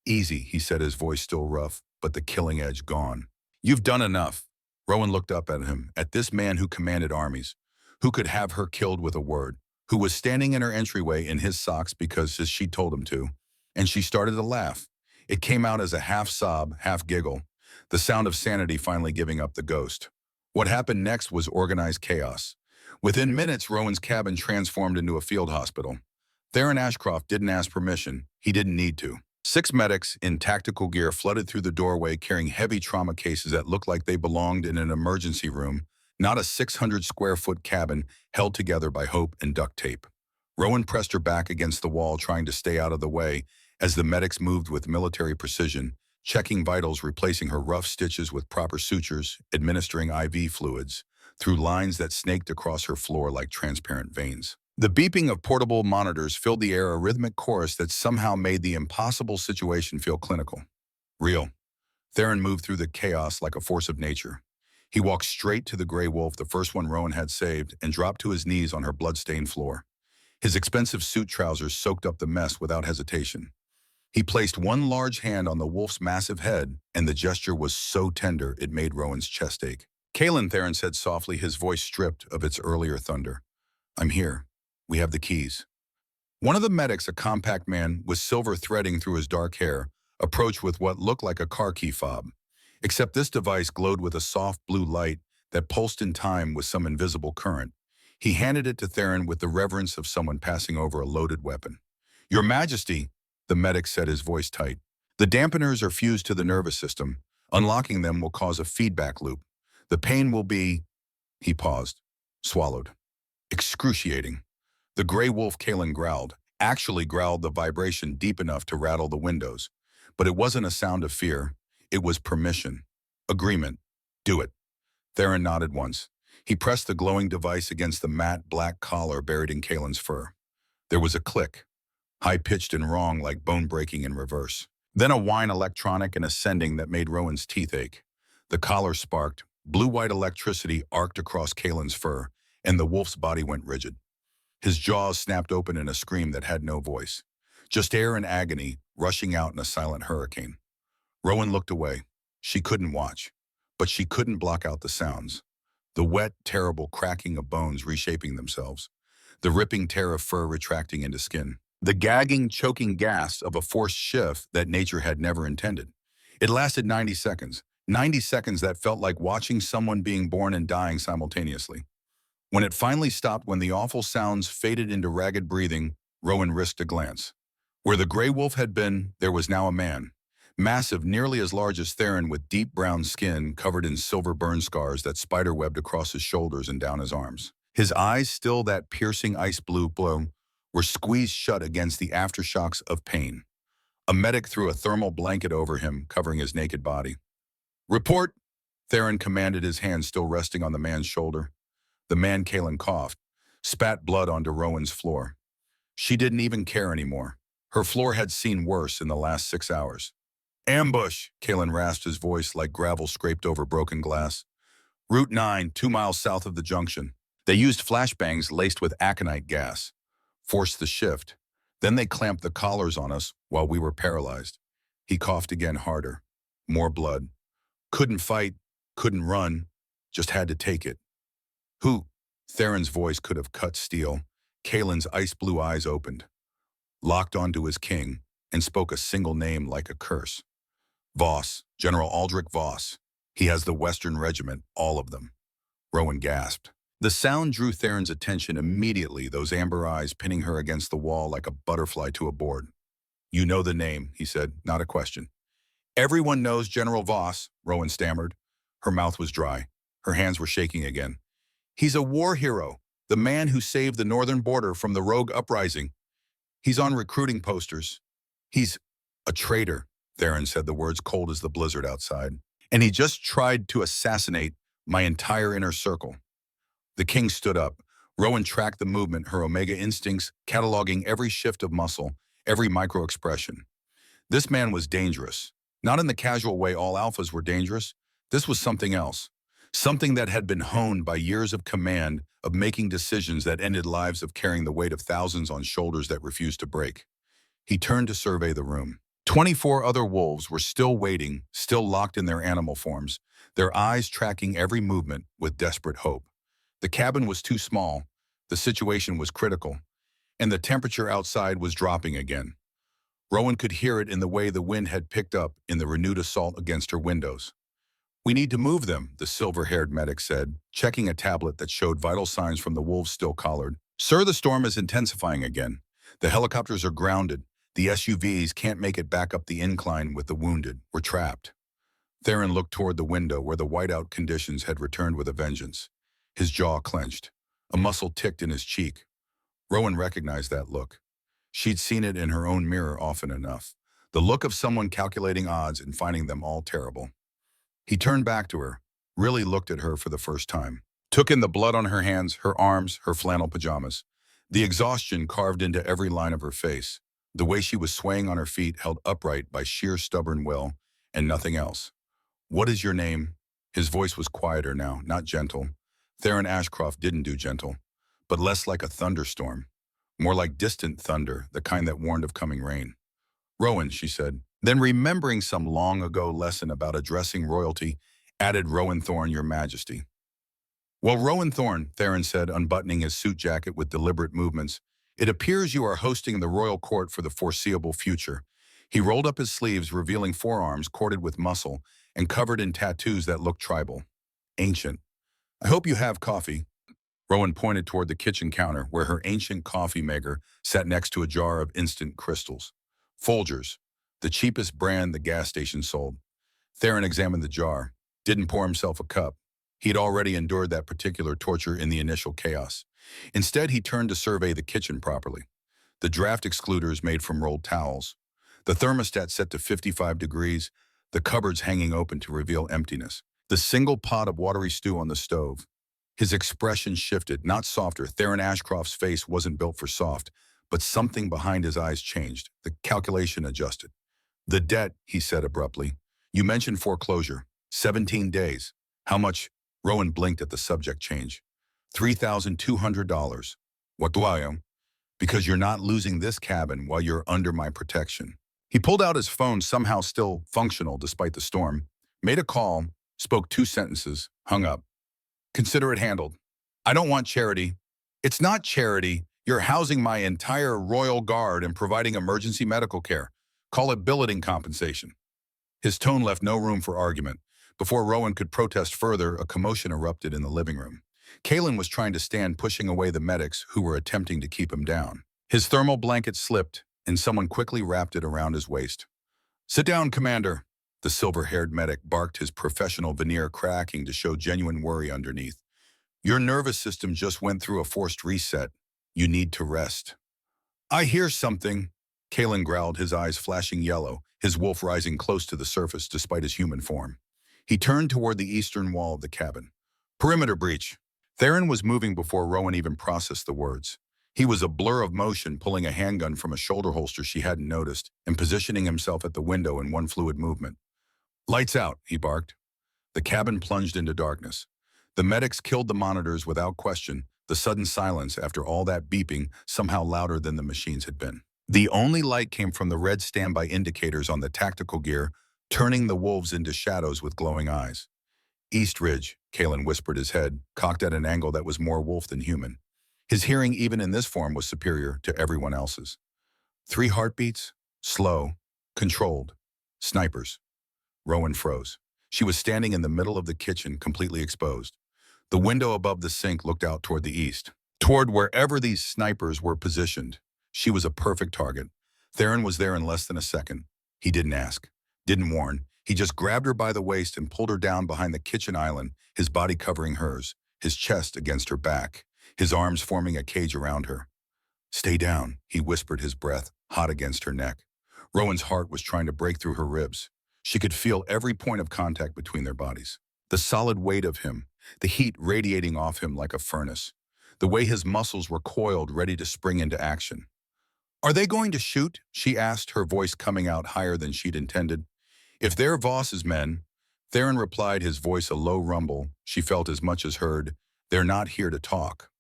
"Easy," he said, his voice still rough, but the killing edge gone. "You've done enough." Rowan looked up at him, at this man who commanded armies, who could have her killed with a word, who was standing in her entryway in his socks because she told him to. And she started to laugh. It came out as a half sob, half giggle, the sound of sanity finally giving up the ghost. What happened next was organized chaos. Within minutes, Rowan's cabin transformed into a field hospital. Theron Ashcroft didn't ask permission. He didn't need to. 6 medics in tactical gear flooded through the doorway, carrying heavy trauma cases that looked like they belonged in an emergency room, not a 600-square-foot cabin held together by hope and duct tape. Rowan pressed her back against the wall, trying to stay out of the way, as the medics moved with military precision, checking vitals, replacing her rough stitches with proper sutures, administering IV fluids, through lines that snaked across her floor like transparent veins. The beeping of portable monitors filled the air, a rhythmic chorus that somehow made the impossible situation feel clinical. Real. Theron moved through the chaos like a force of nature. He walked straight to the gray wolf, the first one Rowan had saved, and dropped to his knees on her blood-stained floor. His expensive suit trousers soaked up the mess without hesitation. He placed one large hand on the wolf's massive head, and the gesture was so tender it made Rowan's chest ache. "Kalen," Theron said softly, his voice stripped of its earlier thunder. "I'm here. We have the keys." One of the medics, a compact man with silver threading through his dark hair, approached with what looked like a car key fob. Except this device glowed with a soft blue light that pulsed in time with some invisible current. He handed it to Theron with the reverence of someone passing over a loaded weapon. Your Majesty, the medic said, his voice tight. The dampeners are fused to the nervous system. Unlocking them will cause a feedback loop. The pain will be, he paused, swallowed, excruciating. The gray wolf Kalen growled, actually growled the vibration deep enough to rattle the windows. But it wasn't a sound of fear. It was permission. Agreement. Do it. Theron nodded once. He pressed the glowing device against the matte black collar buried in Kalen's fur. There was a click, high-pitched and wrong like bone breaking in reverse. Then a whine electronic and ascending that made Rowan's teeth ache. The collar sparked, blue-white electricity arced across Kalen's fur, and the wolf's body went rigid. His jaws snapped open in a scream that had no voice. Just air and agony rushing out in a silent hurricane. Rowan looked away. She couldn't watch, but she couldn't block out the sounds. The wet, terrible cracking of bones reshaping themselves. The ripping tear of fur retracting into skin. The gagging, choking gasp of a forced shift that nature had never intended. It lasted 90 seconds. 90 seconds that felt like watching someone being born and dying simultaneously. When it finally stopped, when the awful sounds faded into ragged breathing, Rowan risked a glance. Where the gray wolf had been, there was now a man. Massive, nearly as large as Theron, with deep brown skin covered in silver burn scars that spiderwebbed across his shoulders and down his arms. His eyes, still that piercing ice blue glow, were squeezed shut against the aftershocks of pain. A medic threw a thermal blanket over him, covering his naked body. Report, Theron commanded, his hand still resting on the man's shoulder. The man, Kalen, coughed, spat blood onto Rowan's floor. She didn't even care anymore. Her floor had seen worse in the last 6 hours. Ambush, Kalen rasped, his voice like gravel scraped over broken glass. Route 9, 2 miles south of the junction. They used flashbangs laced with aconite gas. Forced the shift. Then they clamped the collars on us while we were paralyzed. He coughed again, harder. More blood. Couldn't fight, couldn't run, just had to take it. Who? Theron's voice could have cut steel. Kalen's ice blue eyes opened, locked onto his king, and spoke a single name like a curse. Voss, General Aldrich Voss. He has the Western Regiment, all of them. Rowan gasped. The sound drew Theron's attention immediately, those amber eyes pinning her against the wall like a butterfly to a board. You know the name, he said, not a question. Everyone knows General Voss, Rowan stammered. Her mouth was dry. Her hands were shaking again. He's a war hero, the man who saved the northern border from the rogue uprising. He's on recruiting posters. He's a traitor, Theron said, the words cold as the blizzard outside. And he just tried to assassinate my entire inner circle. The king stood up. Rowan tracked the movement, her omega instincts cataloging every shift of muscle, every micro-expression. This man was dangerous. Not in the casual way all alphas were dangerous. This was something else. Something that had been honed by years of command, of making decisions that ended lives, of carrying the weight of thousands on shoulders that refused to break. He turned to survey the room. 24 other wolves were still waiting, still locked in their animal forms, their eyes tracking every movement with desperate hope. The cabin was too small, the situation was critical, and the temperature outside was dropping again. Rowan could hear it in the way the wind had picked up in the renewed assault against her windows. We need to move them, the silver-haired medic said, checking a tablet that showed vital signs from the wolves still collared. Sir, the storm is intensifying again. The helicopters are grounded. The SUVs can't make it back up the incline with the wounded. We're trapped. Theron looked toward the window where the whiteout conditions had returned with a vengeance. His jaw clenched. A muscle ticked in his cheek. Rowan recognized that look. She'd seen it in her own mirror often enough. The look of someone calculating odds and finding them all terrible. He turned back to her, really looked at her for the first time. Took in the blood on her hands, her arms, her flannel pajamas. The exhaustion carved into every line of her face. The way she was swaying on her feet, held upright by sheer stubborn will, and nothing else. What is your name? His voice was quieter now, not gentle. Theron Ashcroft didn't do gentle, but less like a thunderstorm. More like distant thunder, the kind that warned of coming rain. Rowan, she said. Then, remembering some long-ago lesson about addressing royalty, added, Rowan Thorne, your majesty. Well, Rowan Thorne, Theron said, unbuttoning his suit jacket with deliberate movements, it appears you are hosting the royal court for the foreseeable future. He rolled up his sleeves, revealing forearms corded with muscle, and covered in tattoos that looked tribal. Ancient. I hope you have coffee. Rowan pointed toward the kitchen counter where her ancient coffee maker sat next to a jar of instant crystals. Folgers, the cheapest brand the gas station sold. Theron examined the jar, didn't pour himself a cup. He'd already endured that particular torture in the initial chaos. Instead, he turned to survey the kitchen properly. The draft excluders made from rolled towels. The thermostat set to 55 degrees, the cupboards hanging open to reveal emptiness. The single pot of watery stew on the stove. His expression shifted, not softer. Theron Ashcroft's face wasn't built for soft, but something behind his eyes changed. The calculation adjusted. The debt, he said abruptly. You mentioned foreclosure. 17 days. How much? Rowan blinked at the subject change. $3,200. What do I owe? Because you're not losing this cabin while you're under my protection. He pulled out his phone, somehow still functional despite the storm, made a call, spoke 2 sentences, hung up. Consider it handled. I don't want charity. It's not charity. You're housing my entire royal guard and providing emergency medical care. Call it billeting compensation. His tone left no room for argument. Before Rowan could protest further, a commotion erupted in the living room. Kalen was trying to stand, pushing away the medics who were attempting to keep him down. His thermal blanket slipped, and someone quickly wrapped it around his waist. Sit down, Commander. The silver-haired medic barked, his professional veneer cracking to show genuine worry underneath. Your nervous system just went through a forced reset. You need to rest. I hear something. Kalen growled, his eyes flashing yellow, his wolf rising close to the surface despite his human form. He turned toward the eastern wall of the cabin. Perimeter breach. Theron was moving before Rowan even processed the words. He was a blur of motion, pulling a handgun from a shoulder holster she hadn't noticed and positioning himself at the window in one fluid movement. Lights out, he barked. The cabin plunged into darkness. The medics killed the monitors without question, the sudden silence after all that beeping somehow louder than the machines had been. The only light came from the red standby indicators on the tactical gear, turning the wolves into shadows with glowing eyes. East Ridge, Kalen whispered, his head cocked at an angle that was more wolf than human. His hearing, even in this form, was superior to everyone else's. 3 heartbeats, slow, controlled. Snipers. Rowan froze. She was standing in the middle of the kitchen, completely exposed. The window above the sink looked out toward the east, toward wherever these snipers were positioned. She was a perfect target. Theron was there in less than a second. He didn't ask, didn't warn. He just grabbed her by the waist and pulled her down behind the kitchen island, his body covering hers, his chest against her back, his arms forming a cage around her. Stay down, he whispered, his breath hot against her neck. Rowan's heart was trying to break through her ribs. She could feel every point of contact between their bodies. The solid weight of him, the heat radiating off him like a furnace, the way his muscles were coiled, ready to spring into action. Are they going to shoot? She asked, her voice coming out higher than she'd intended. If they're Voss's men, Theron replied, his voice a low rumble she felt as much as heard. They're not here to talk.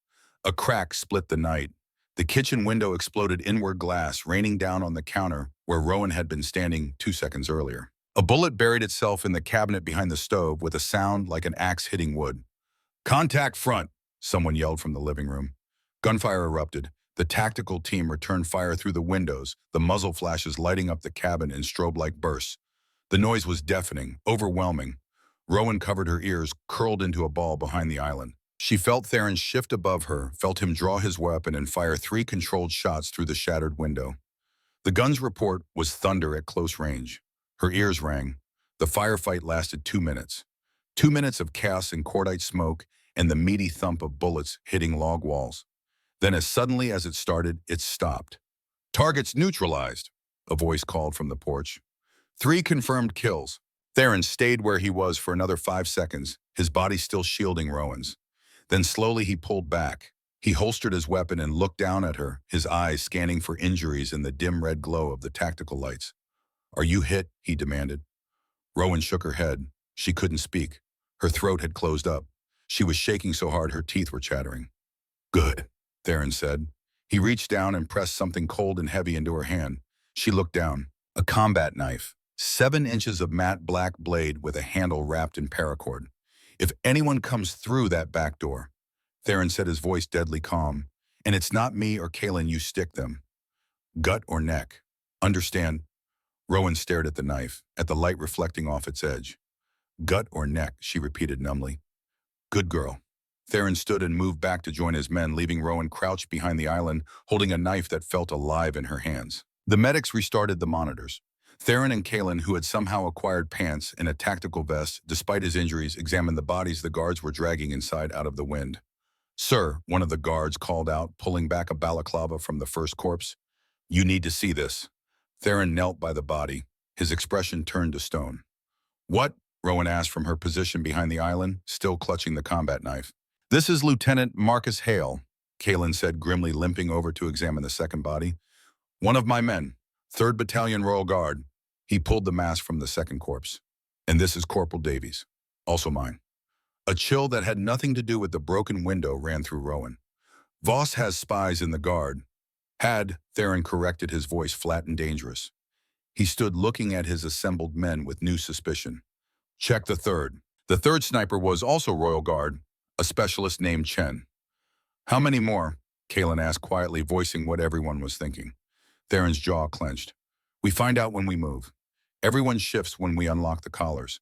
A crack split the night. The kitchen window exploded inward, glass raining down on the counter where Rowan had been standing 2 seconds earlier. A bullet buried itself in the cabinet behind the stove with a sound like an axe hitting wood. Contact front, someone yelled from the living room. Gunfire erupted. The tactical team returned fire through the windows, the muzzle flashes lighting up the cabin in strobe-like bursts. The noise was deafening, overwhelming. Rowan covered her ears, curled into a ball behind the island. She felt Theron shift above her, felt him draw his weapon and fire 3 controlled shots through the shattered window. The gun's report was thunder at close range. Her ears rang. The firefight lasted 2 minutes. 2 minutes of chaos and cordite smoke and the meaty thump of bullets hitting log walls. Then as suddenly as it started, it stopped. Targets neutralized, a voice called from the porch. 3 confirmed kills. Theron stayed where he was for another 5 seconds, his body still shielding Rowan's. Then slowly he pulled back. He holstered his weapon and looked down at her, his eyes scanning for injuries in the dim red glow of the tactical lights. Are you hit? He demanded. Rowan shook her head. She couldn't speak. Her throat had closed up. She was shaking so hard her teeth were chattering. Good, Theron said. He reached down and pressed something cold and heavy into her hand. She looked down. A combat knife. 7 inches of matte black blade with a handle wrapped in paracord. If anyone comes through that back door, Theron said, his voice deadly calm, and it's not me or Kalen you stick them. Gut or neck. Understand? Rowan stared at the knife, at the light reflecting off its edge. Gut or neck, she repeated numbly. Good girl. Theron stood and moved back to join his men, leaving Rowan crouched behind the island, holding a knife that felt alive in her hands. The medics restarted the monitors. Theron and Kalen, who had somehow acquired pants and a tactical vest, despite his injuries, examined the bodies the guards were dragging inside out of the wind. Sir, one of the guards called out, pulling back a balaclava from the first corpse. You need to see this. Theron knelt by the body, his expression turned to stone. What? Rowan asked from her position behind the island, still clutching the combat knife. This is Lieutenant Marcus Hale, Kalen said, grimly limping over to examine the second body. One of my men, 3rd Battalion Royal Guard. He pulled the mask from the second corpse. And this is Corporal Davies, also mine. A chill that had nothing to do with the broken window ran through Rowan. Voss has spies in the guard. Had, Theron corrected, his voice flat and dangerous. He stood looking at his assembled men with new suspicion. Check the third. The third sniper was also Royal Guard, a specialist named Chen. How many more? Kalen asked quietly, voicing what everyone was thinking. Theron's jaw clenched. We find out when we move. Everyone shifts when we unlock the collars.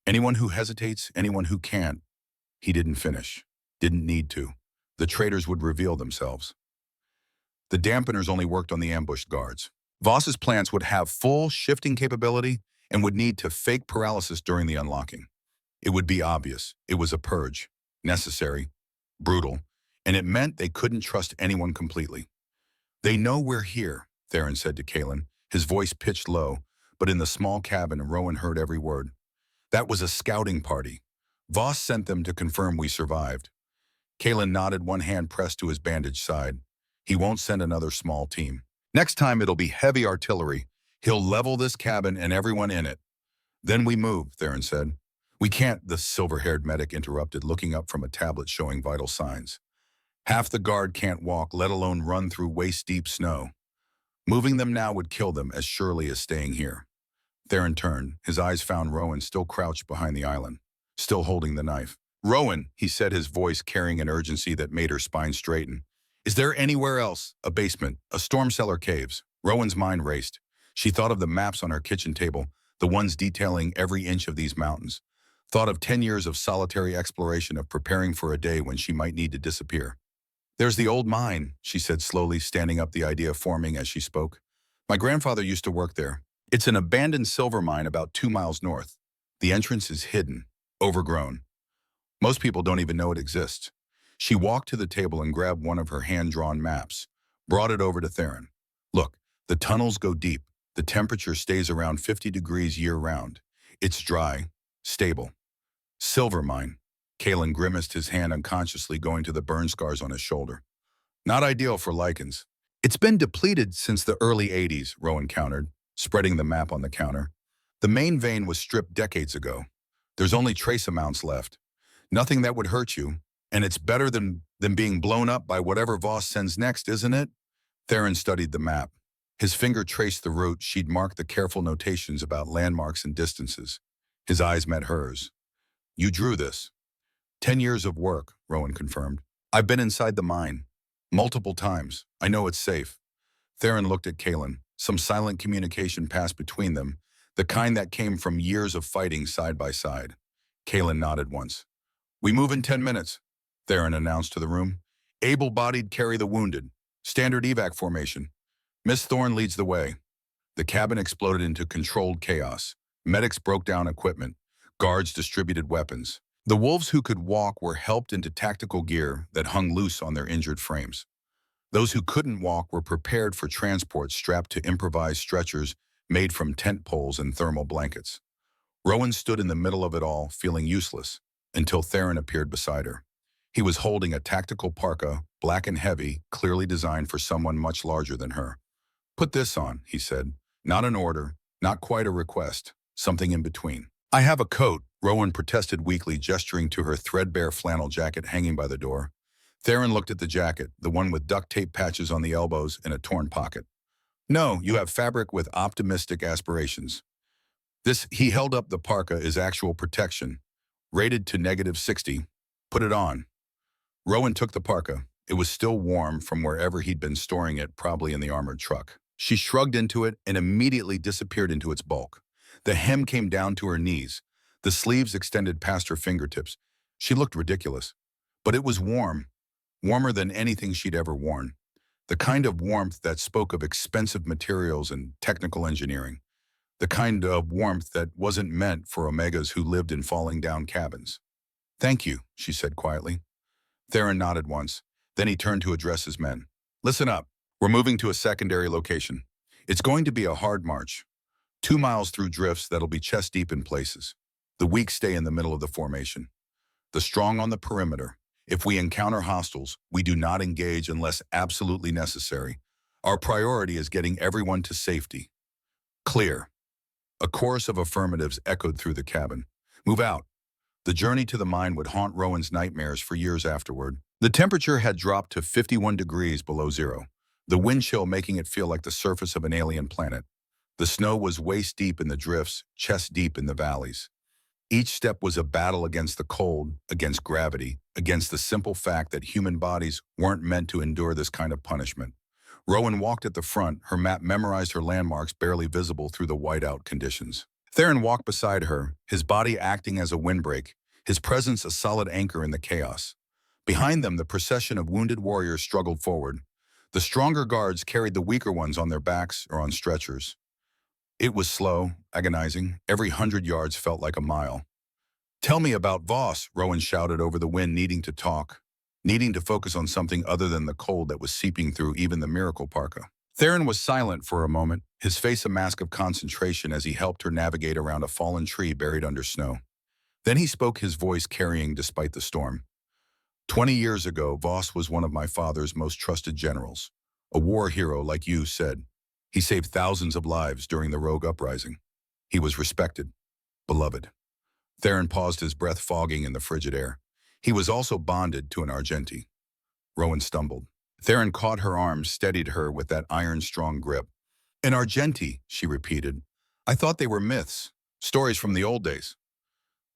Anyone who hesitates, anyone who can't. He didn't finish. Didn't need to. The traitors would reveal themselves. The dampeners only worked on the ambushed guards. Voss's plants would have full shifting capability and would need to fake paralysis during the unlocking. It would be obvious. It was a purge. Necessary. Brutal. And it meant they couldn't trust anyone completely. They know we're here, Theron said to Kalen, his voice pitched low, but in the small cabin Rowan heard every word. That was a scouting party. Voss sent them to confirm we survived. Kalen nodded, one hand pressed to his bandaged side. He won't send another small team. Next time it'll be heavy artillery. He'll level this cabin and everyone in it. Then we move, Theron said. We can't, the silver-haired medic interrupted, looking up from a tablet showing vital signs. Half the guard can't walk, let alone run through waist-deep snow. Moving them now would kill them as surely as staying here. Theron turned. His eyes found Rowan still crouched behind the island, still holding the knife. Rowan, he said, his voice carrying an urgency that made her spine straighten. Is there anywhere else? A basement, a storm cellar, caves? Rowan's mind raced. She thought of the maps on her kitchen table, the ones detailing every inch of these mountains. Thought of 10 years of solitary exploration, of preparing for a day when she might need to disappear. There's the old mine, she said slowly, standing up, the idea forming as she spoke. My grandfather used to work there. It's an abandoned silver mine about 2 miles north. The entrance is hidden, overgrown. Most people don't even know it exists. She walked to the table and grabbed one of her hand-drawn maps, brought it over to Theron. Look, the tunnels go deep. The temperature stays around 50 degrees year-round. It's dry, stable. Silver mine. Kalen grimaced, his hand unconsciously going to the burn scars on his shoulder. Not ideal for lichens. It's been depleted since the early 80s, Rowan countered, spreading the map on the counter. The main vein was stripped decades ago. There's only trace amounts left. Nothing that would hurt you. And it's better than being blown up by whatever Voss sends next, isn't it? Theron studied the map. His finger traced the route. She'd marked the careful notations about landmarks and distances. His eyes met hers. You drew this. 10 years of work, Rowan confirmed. I've been inside the mine. Multiple times. I know it's safe. Theron looked at Kalen. Some silent communication passed between them, the kind that came from years of fighting side by side. Kalen nodded once. We move in 10 minutes, Theron announced to the room. Able-bodied carry the wounded. Standard evac formation. Miss Thorne leads the way. The cabin exploded into controlled chaos. Medics broke down equipment. Guards distributed weapons. The wolves who could walk were helped into tactical gear that hung loose on their injured frames. Those who couldn't walk were prepared for transport, strapped to improvised stretchers made from tent poles and thermal blankets. Rowan stood in the middle of it all, feeling useless, until Theron appeared beside her. He was holding a tactical parka, black and heavy, clearly designed for someone much larger than her. Put this on, he said. Not an order, not quite a request, something in between. I have a coat, Rowan protested weakly, gesturing to her threadbare flannel jacket hanging by the door. Theron looked at the jacket, the one with duct tape patches on the elbows and a torn pocket. No, you have fabric with optimistic aspirations. He held up the parka, is actual protection. Rated to -60. Put it on. Rowan took the parka. It was still warm from wherever he'd been storing it, probably in the armored truck. She shrugged into it and immediately disappeared into its bulk. The hem came down to her knees. The sleeves extended past her fingertips. She looked ridiculous. But it was warm, warmer than anything she'd ever worn. The kind of warmth that spoke of expensive materials and technical engineering. The kind of warmth that wasn't meant for Omegas who lived in falling down cabins. "Thank you," she said quietly. Theron nodded once. Then he turned to address his men. "Listen up. We're moving to a secondary location. It's going to be a hard march. 2 miles through drifts that'll be chest-deep in places. The weak stay in the middle of the formation. The strong on the perimeter. If we encounter hostiles, we do not engage unless absolutely necessary. Our priority is getting everyone to safety. Clear." A chorus of affirmatives echoed through the cabin. "Move out." The journey to the mine would haunt Rowan's nightmares for years afterward. The temperature had dropped to 51 degrees below zero, the wind chill making it feel like the surface of an alien planet. The snow was waist-deep in the drifts, chest-deep in the valleys. Each step was a battle against the cold, against gravity, against the simple fact that human bodies weren't meant to endure this kind of punishment. Rowan walked at the front, her map memorized her landmarks barely visible through the whiteout conditions. Theron walked beside her, his body acting as a windbreak, his presence a solid anchor in the chaos. Behind them, the procession of wounded warriors struggled forward. The stronger guards carried the weaker ones on their backs or on stretchers. It was slow, agonizing. Every 100 yards felt like a mile. "Tell me about Voss," Rowan shouted over the wind, needing to talk, needing to focus on something other than the cold that was seeping through even the miracle parka. Theron was silent for a moment, his face a mask of concentration as he helped her navigate around a fallen tree buried under snow. Then he spoke, his voice carrying despite the storm. 20 years ago, Voss was one of my father's most trusted generals. A war hero, like you said. He saved thousands of lives during the Rogue Uprising. He was respected, beloved. Theron paused, his breath fogging in the frigid air. He was also bonded to an Argenti. Rowan stumbled. Theron caught her arm, steadied her with that iron-strong grip. "An Argenti," she repeated. "I thought they were myths, stories from the old days."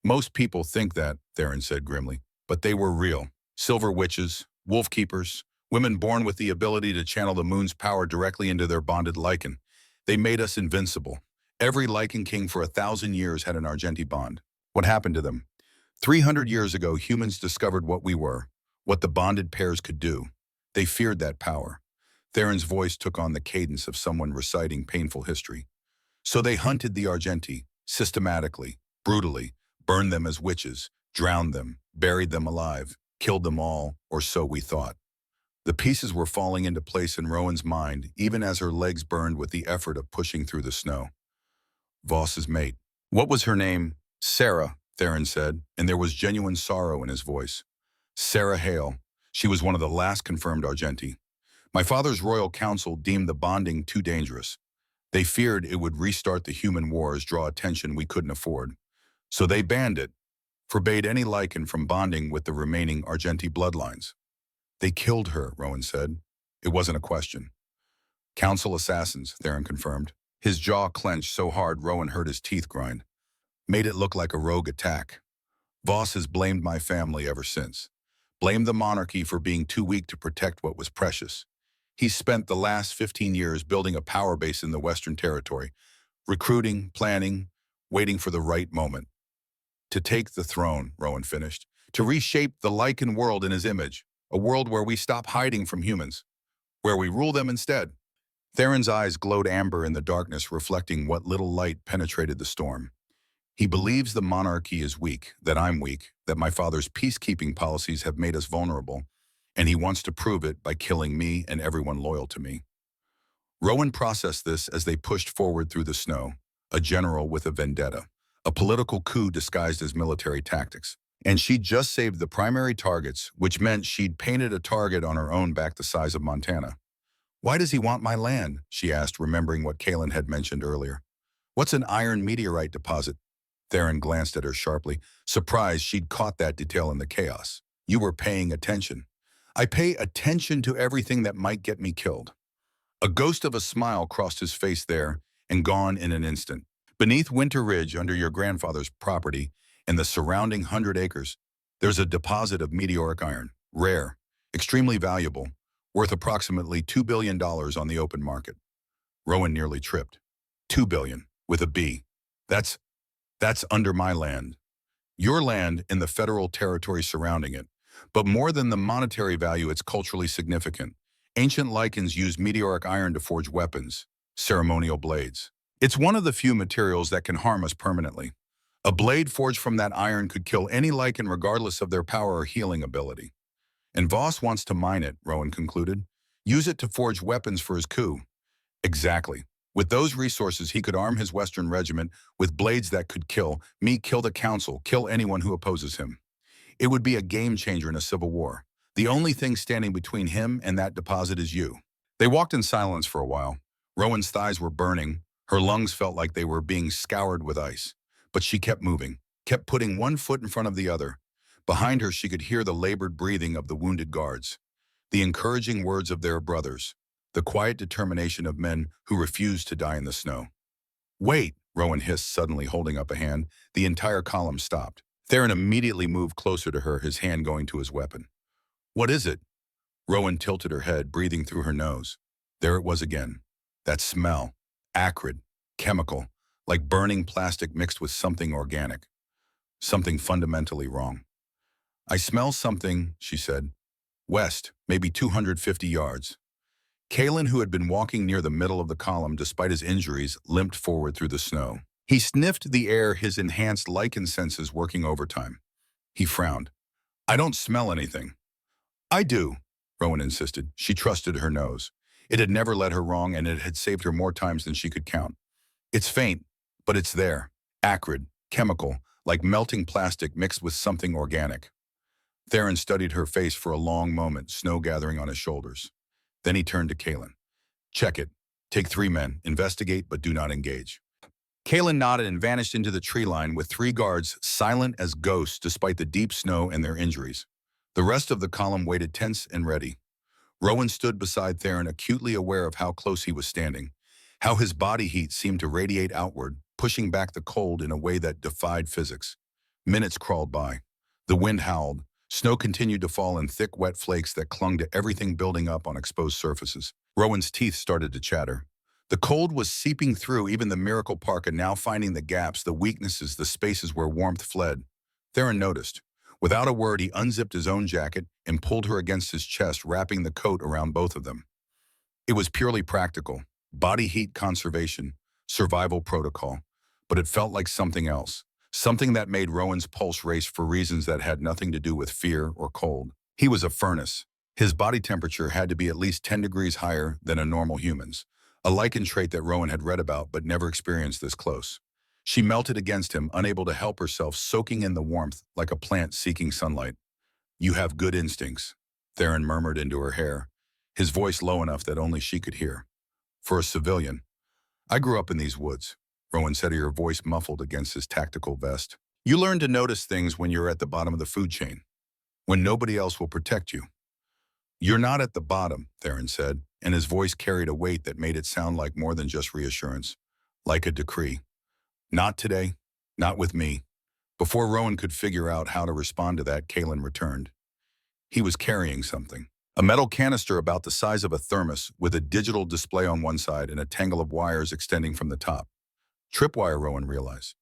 "Most people think that," Theron said grimly, "but they were real. Silver witches, wolf keepers, women born with the ability to channel the moon's power directly into their bonded lichen. They made us invincible. Every lichen king for 1,000 years had an Argenti bond. What happened to them? 300 years ago, humans discovered what we were, what the bonded pairs could do. They feared that power." Theron's voice took on the cadence of someone reciting painful history. "So they hunted the Argenti, systematically, brutally, burned them as witches, drowned them, buried them alive, killed them all, or so we thought." The pieces were falling into place in Rowan's mind, even as her legs burned with the effort of pushing through the snow. Voss's mate. What was her name? Sarah, Theron said, and there was genuine sorrow in his voice. Sarah Hale. She was one of the last confirmed Argenti. My father's royal council deemed the bonding too dangerous. They feared it would restart the human wars, draw attention we couldn't afford. So they banned it, forbade any lichen from bonding with the remaining Argenti bloodlines. "They killed her," Rowan said. It wasn't a question. "Council assassins," Theron confirmed. His jaw clenched so hard Rowan heard his teeth grind. "Made it look like a rogue attack. Voss has blamed my family ever since. Blamed the monarchy for being too weak to protect what was precious. He's spent the last 15 years building a power base in the Western Territory, recruiting, planning, waiting for the right moment. To take the throne," Rowan finished. "To reshape the lichen world in his image. A world where we stop hiding from humans. Where we rule them instead." Theron's eyes glowed amber in the darkness, reflecting what little light penetrated the storm. "He believes the monarchy is weak, that I'm weak, that my father's peacekeeping policies have made us vulnerable, and he wants to prove it by killing me and everyone loyal to me." Rowan processed this as they pushed forward through the snow, a general with a vendetta, a political coup disguised as military tactics. And she'd just saved the primary targets, which meant she'd painted a target on her own back the size of Montana. "Why does he want my land?" she asked, remembering what Kalen had mentioned earlier. "What's an iron meteorite deposit?" Theron glanced at her sharply, surprised she'd caught that detail in the chaos. "You were paying attention." "I pay attention to everything that might get me killed." A ghost of a smile crossed his face there and gone in an instant. "Beneath Winter Ridge, under your grandfather's property, and the surrounding 100 acres, there's a deposit of meteoric iron, rare, extremely valuable, worth approximately $2 billion on the open market." Rowan nearly tripped. $2 billion, with a B. That's That's under my land. Your land and the federal territory surrounding it. But more than the monetary value, it's culturally significant. Ancient Lycans used meteoric iron to forge weapons, ceremonial blades. It's one of the few materials that can harm us permanently. A blade forged from that iron could kill any Lycan regardless of their power or healing ability. And Voss wants to mine it, Rowan concluded. Use it to forge weapons for his coup. Exactly. With those resources, he could arm his Western regiment with blades that could kill me, kill the council, kill anyone who opposes him. It would be a game changer in a civil war. The only thing standing between him and that deposit is you. They walked in silence for a while. Rowan's thighs were burning. Her lungs felt like they were being scoured with ice. But she kept moving, kept putting one foot in front of the other. Behind her, she could hear the labored breathing of the wounded guards, the encouraging words of their brothers, the quiet determination of men who refused to die in the snow. Wait, Rowan hissed, suddenly holding up a hand. The entire column stopped. Theron immediately moved closer to her, his hand going to his weapon. What is it? Rowan tilted her head, breathing through her nose. There it was again. That smell. Acrid. Chemical. Like burning plastic mixed with something organic. Something fundamentally wrong. I smell something, she said. West, maybe 250 yards. Kalen, who had been walking near the middle of the column despite his injuries, limped forward through the snow. He sniffed the air, his enhanced lichen senses working overtime. He frowned. I don't smell anything. I do, Rowan insisted. She trusted her nose. It had never led her wrong, and it had saved her more times than she could count. It's faint, but it's there. Acrid, chemical, like melting plastic mixed with something organic. Theron studied her face for a long moment, snow gathering on his shoulders. Then he turned to Kalen. Check it. Take 3 men. Investigate, but do not engage. Kalen nodded and vanished into the tree line with 3 guards, silent as ghosts despite the deep snow and their injuries. The rest of the column waited tense and ready. Rowan stood beside Theron, acutely aware of how close he was standing, how his body heat seemed to radiate outward, pushing back the cold in a way that defied physics. Minutes crawled by. The wind howled. Snow continued to fall in thick, wet flakes that clung to everything building up on exposed surfaces. Rowan's teeth started to chatter. The cold was seeping through even the miracle parka, now finding the gaps, the weaknesses, the spaces where warmth fled. Theron noticed. Without a word, he unzipped his own jacket and pulled her against his chest, wrapping the coat around both of them. It was purely practical. Body heat conservation, survival protocol. But it felt like something else. Something that made Rowan's pulse race for reasons that had nothing to do with fear or cold. He was a furnace. His body temperature had to be at least 10 degrees higher than a normal human's. A lichen trait that Rowan had read about but never experienced this close. She melted against him, unable to help herself, soaking in the warmth like a plant seeking sunlight. You have good instincts, Theron murmured into her hair, his voice low enough that only she could hear. For a civilian. I grew up in these woods, Rowan said, her voice muffled against his tactical vest. You learn to notice things when you're at the bottom of the food chain, when nobody else will protect you. You're not at the bottom, Theron said, and his voice carried a weight that made it sound like more than just reassurance, like a decree. Not today, not with me. Before Rowan could figure out how to respond to that, Kalen returned. He was carrying something. A metal canister about the size of a thermos with a digital display on one side and a tangle of wires extending from the top. Tripwire, Rowan realized.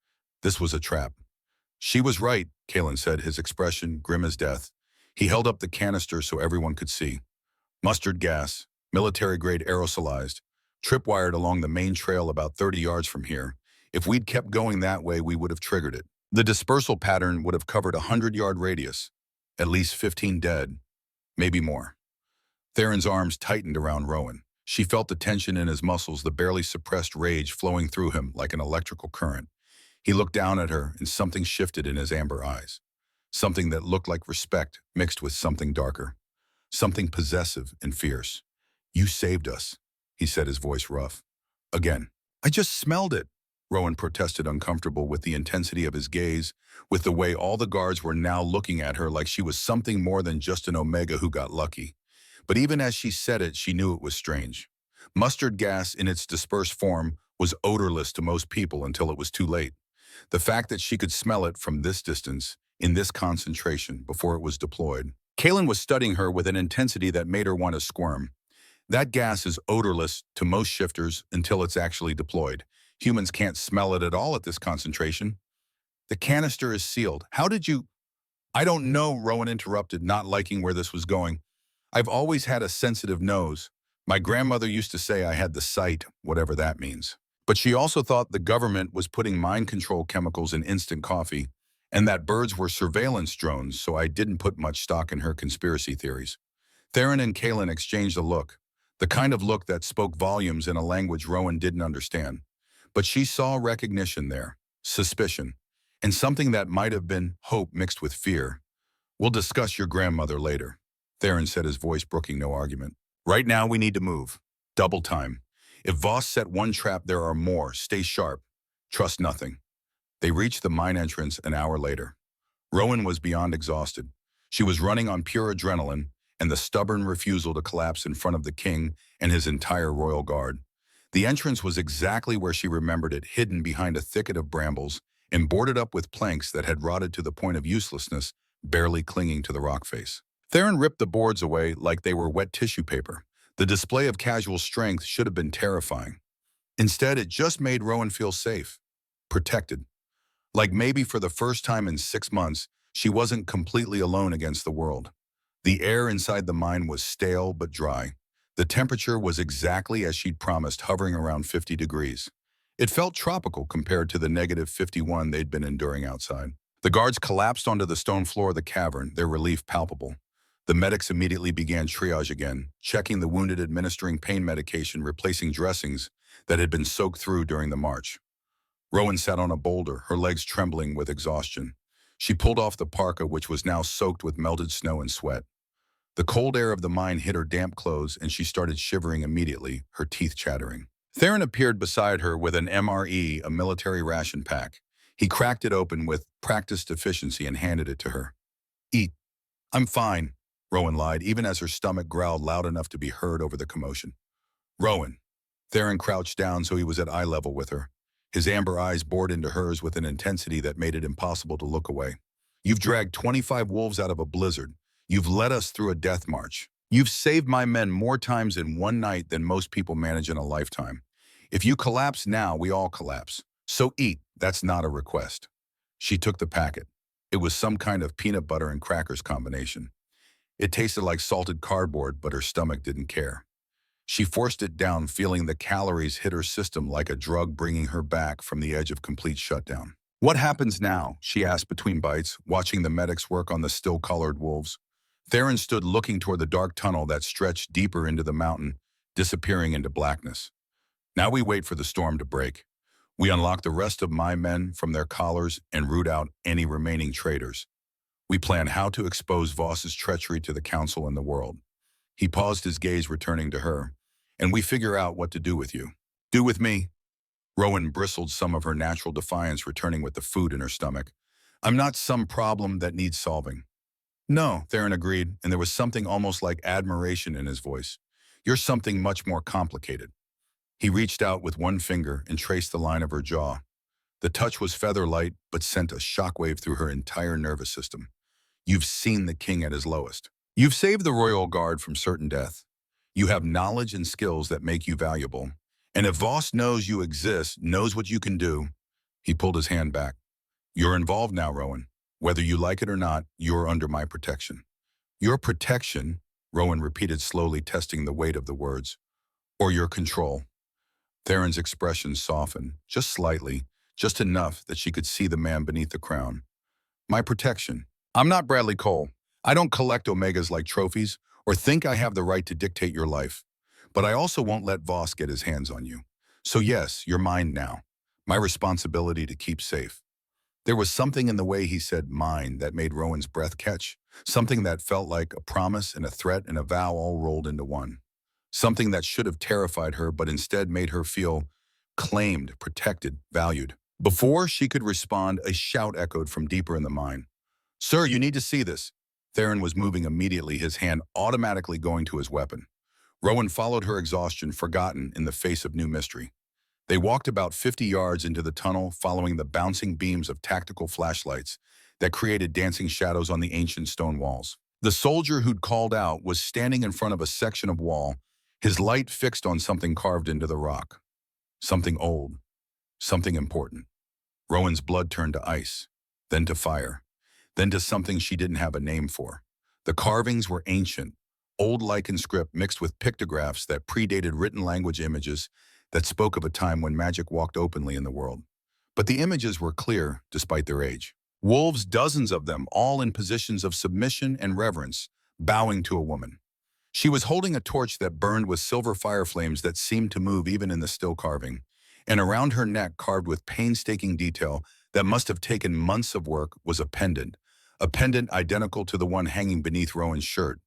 This was a trap. She was right, Kalen said, his expression grim as death. He held up the canister so everyone could see. Mustard gas, military-grade aerosolized, tripwired along the main trail about 30 yards from here. If we'd kept going that way, we would have triggered it. The dispersal pattern would have covered a 100-yard radius. At least 15 dead, maybe more. Theron's arms tightened around Rowan. She felt the tension in his muscles, the barely suppressed rage flowing through him like an electrical current. He looked down at her, and something shifted in his amber eyes. Something that looked like respect mixed with something darker. Something possessive and fierce. You saved us, he said, his voice rough. Again. I just smelled it, Rowan protested, uncomfortable with the intensity of his gaze, with the way all the guards were now looking at her like she was something more than just an Omega who got lucky. But even as she said it, she knew it was strange. Mustard gas in its dispersed form was odorless to most people until it was too late. The fact that she could smell it from this distance, in this concentration, before it was deployed. Kalen was studying her with an intensity that made her want to squirm. That gas is odorless to most shifters until it's actually deployed. Humans can't smell it at all at this concentration. The canister is sealed. How did you— I don't know, Rowan interrupted, not liking where this was going. I've always had a sensitive nose. My grandmother used to say I had the sight, whatever that means. But she also thought the government was putting mind control chemicals in instant coffee, and that birds were surveillance drones, so I didn't put much stock in her conspiracy theories. Theron and Kaelin exchanged a look, the kind of look that spoke volumes in a language Rowan didn't understand. But she saw recognition there, suspicion, and something that might have been hope mixed with fear. We'll discuss your grandmother later, Theron said, his voice brooking no argument. Right now we need to move. Double time. If Voss set one trap, there are more. Stay sharp. Trust nothing. They reached the mine entrance an hour later. Rowan was beyond exhausted. She was running on pure adrenaline and the stubborn refusal to collapse in front of the king and his entire royal guard. The entrance was exactly where she remembered it, hidden behind a thicket of brambles and boarded up with planks that had rotted to the point of uselessness, barely clinging to the rock face. Theron ripped the boards away like they were wet tissue paper. The display of casual strength should have been terrifying. Instead, it just made Rowan feel safe, protected. Like maybe for the first time in 6 months, she wasn't completely alone against the world. The air inside the mine was stale but dry. The temperature was exactly as she'd promised, hovering around 50 degrees. It felt tropical compared to the -51 they'd been enduring outside. The guards collapsed onto the stone floor of the cavern, their relief palpable. The medics immediately began triage again, checking the wounded, administering pain medication, replacing dressings that had been soaked through during the march. Rowan sat on a boulder, her legs trembling with exhaustion. She pulled off the parka, which was now soaked with melted snow and sweat. The cold air of the mine hit her damp clothes, and she started shivering immediately, her teeth chattering. Theron appeared beside her with an MRE, a military ration pack. He cracked it open with practiced efficiency and handed it to her. Eat. I'm fine, Rowan lied, even as her stomach growled loud enough to be heard over the commotion. Rowan. Theron crouched down so he was at eye level with her. His amber eyes bored into hers with an intensity that made it impossible to look away. You've dragged 25 wolves out of a blizzard. You've led us through a death march. You've saved my men more times in one night than most people manage in a lifetime. If you collapse now, we all collapse. So eat. That's not a request. She took the packet. It was some kind of peanut butter and crackers combination. It tasted like salted cardboard, but her stomach didn't care. She forced it down, feeling the calories hit her system like a drug, bringing her back from the edge of complete shutdown. What happens now? She asked between bites, watching the medics work on the still-colored wolves. Theron stood looking toward the dark tunnel that stretched deeper into the mountain, disappearing into blackness. Now we wait for the storm to break. We unlock the rest of my men from their collars and root out any remaining traitors. We plan how to expose Voss's treachery to the council and the world. He paused, his gaze returning to her. And we figure out what to do with you. Do with me? Rowan bristled, some of her natural defiance returning with the food in her stomach. I'm not some problem that needs solving. No, Theron agreed, and there was something almost like admiration in his voice. You're something much more complicated. He reached out with one finger and traced the line of her jaw. The touch was feather-light, but sent a shockwave through her entire nervous system. You've seen the king at his lowest. You've saved the royal guard from certain death. You have knowledge and skills that make you valuable. And if Voss knows you exist, knows what you can do— He pulled his hand back. You're involved now, Rowan. Whether you like it or not, you're under my protection. Your protection, Rowan repeated slowly, testing the weight of the words. Or your control. Theron's expression softened, just slightly, just enough that she could see the man beneath the crown. My protection. I'm not Bradley Cole. I don't collect omegas like trophies or think I have the right to dictate your life. But I also won't let Voss get his hands on you. So yes, you're mine now. My responsibility to keep safe. There was something in the way he said mine that made Rowan's breath catch, something that felt like a promise and a threat and a vow all rolled into one. Something that should have terrified her but instead made her feel claimed, protected, valued. Before she could respond, a shout echoed from deeper in the mine. Sir, you need to see this. Theron was moving immediately, his hand automatically going to his weapon. Rowan followed her exhaustion, forgotten in the face of new mystery. They walked about 50 yards into the tunnel, following the bouncing beams of tactical flashlights that created dancing shadows on the ancient stone walls. The soldier who'd called out was standing in front of a section of wall, his light fixed on something carved into the rock. Something old. Something important. Rowan's blood turned to ice. then to fire, then to something she didn't have a name for. The carvings were ancient, old lichen script mixed with pictographs that predated written language images that spoke of a time when magic walked openly in the world. But the images were clear despite their age. Wolves, dozens of them, all in positions of submission and reverence, bowing to a woman. She was holding a torch that burned with silver fire flames that seemed to move even in the still carving. And around her neck, carved with painstaking detail that must have taken months of work, was a pendant identical to the one hanging beneath Rowan's shirt,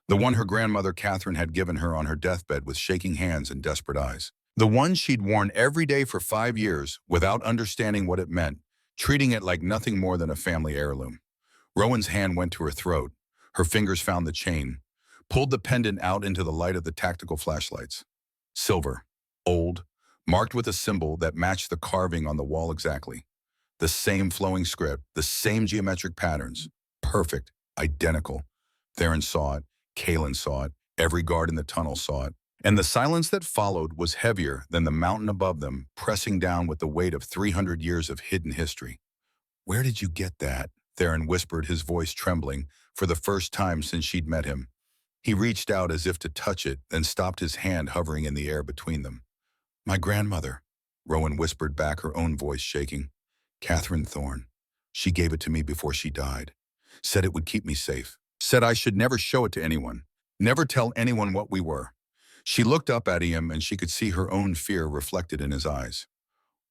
the one her grandmother Catherine had given her on her deathbed with shaking hands and desperate eyes. The one she'd worn every day for 5 years without understanding what it meant, treating it like nothing more than a family heirloom. Rowan's hand went to her throat. Her fingers found the chain, pulled the pendant out into the light of the tactical flashlights. Silver, old, marked with a symbol that matched the carving on the wall exactly. The same flowing script, the same geometric patterns. Perfect, identical. Theron saw it, Kalen saw it, every guard in the tunnel saw it. And the silence that followed was heavier than the mountain above them, pressing down with the weight of 300 years of hidden history. "Where did you get that?" Theron whispered, his voice trembling, for the first time since she'd met him. He reached out as if to touch it, then stopped, his hand hovering in the air between them. "My grandmother," Rowan whispered back, her own voice shaking. "Catherine Thorne. She gave it to me before she died. Said it would keep me safe. Said I should never show it to anyone. Never tell anyone what we were." She looked up at him, and she could see her own fear reflected in his eyes.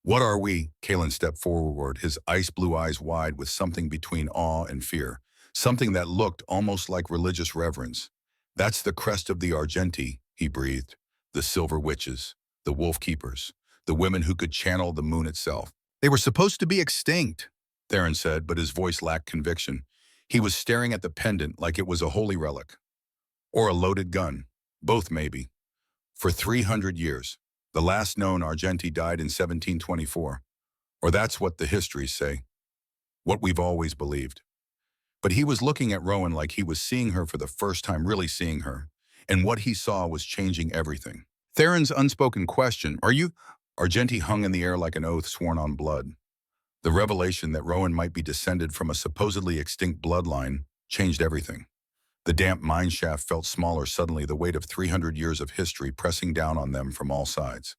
"What are we?" Kalen stepped forward, his ice blue eyes wide with something between awe and fear, something that looked almost like religious reverence. "That's the crest of the Argenti," he breathed. "The Silver Witches, the Wolf Keepers, the women who could channel the moon itself. They were supposed to be extinct," Theron said, but his voice lacked conviction. He was staring at the pendant like it was a holy relic. "Or a loaded gun. Both, maybe. For 300 years. The last known Argenti died in 1724. Or that's what the histories say. What we've always believed." But he was looking at Rowan like he was seeing her for the first time, really seeing her. And what he saw was changing everything. Theron's unspoken question, "Are you?" Argenti hung in the air like an oath sworn on blood. The revelation that Rowan might be descended from a supposedly extinct bloodline changed everything. The damp mine shaft felt smaller suddenly, the weight of 300 years of history pressing down on them from all sides.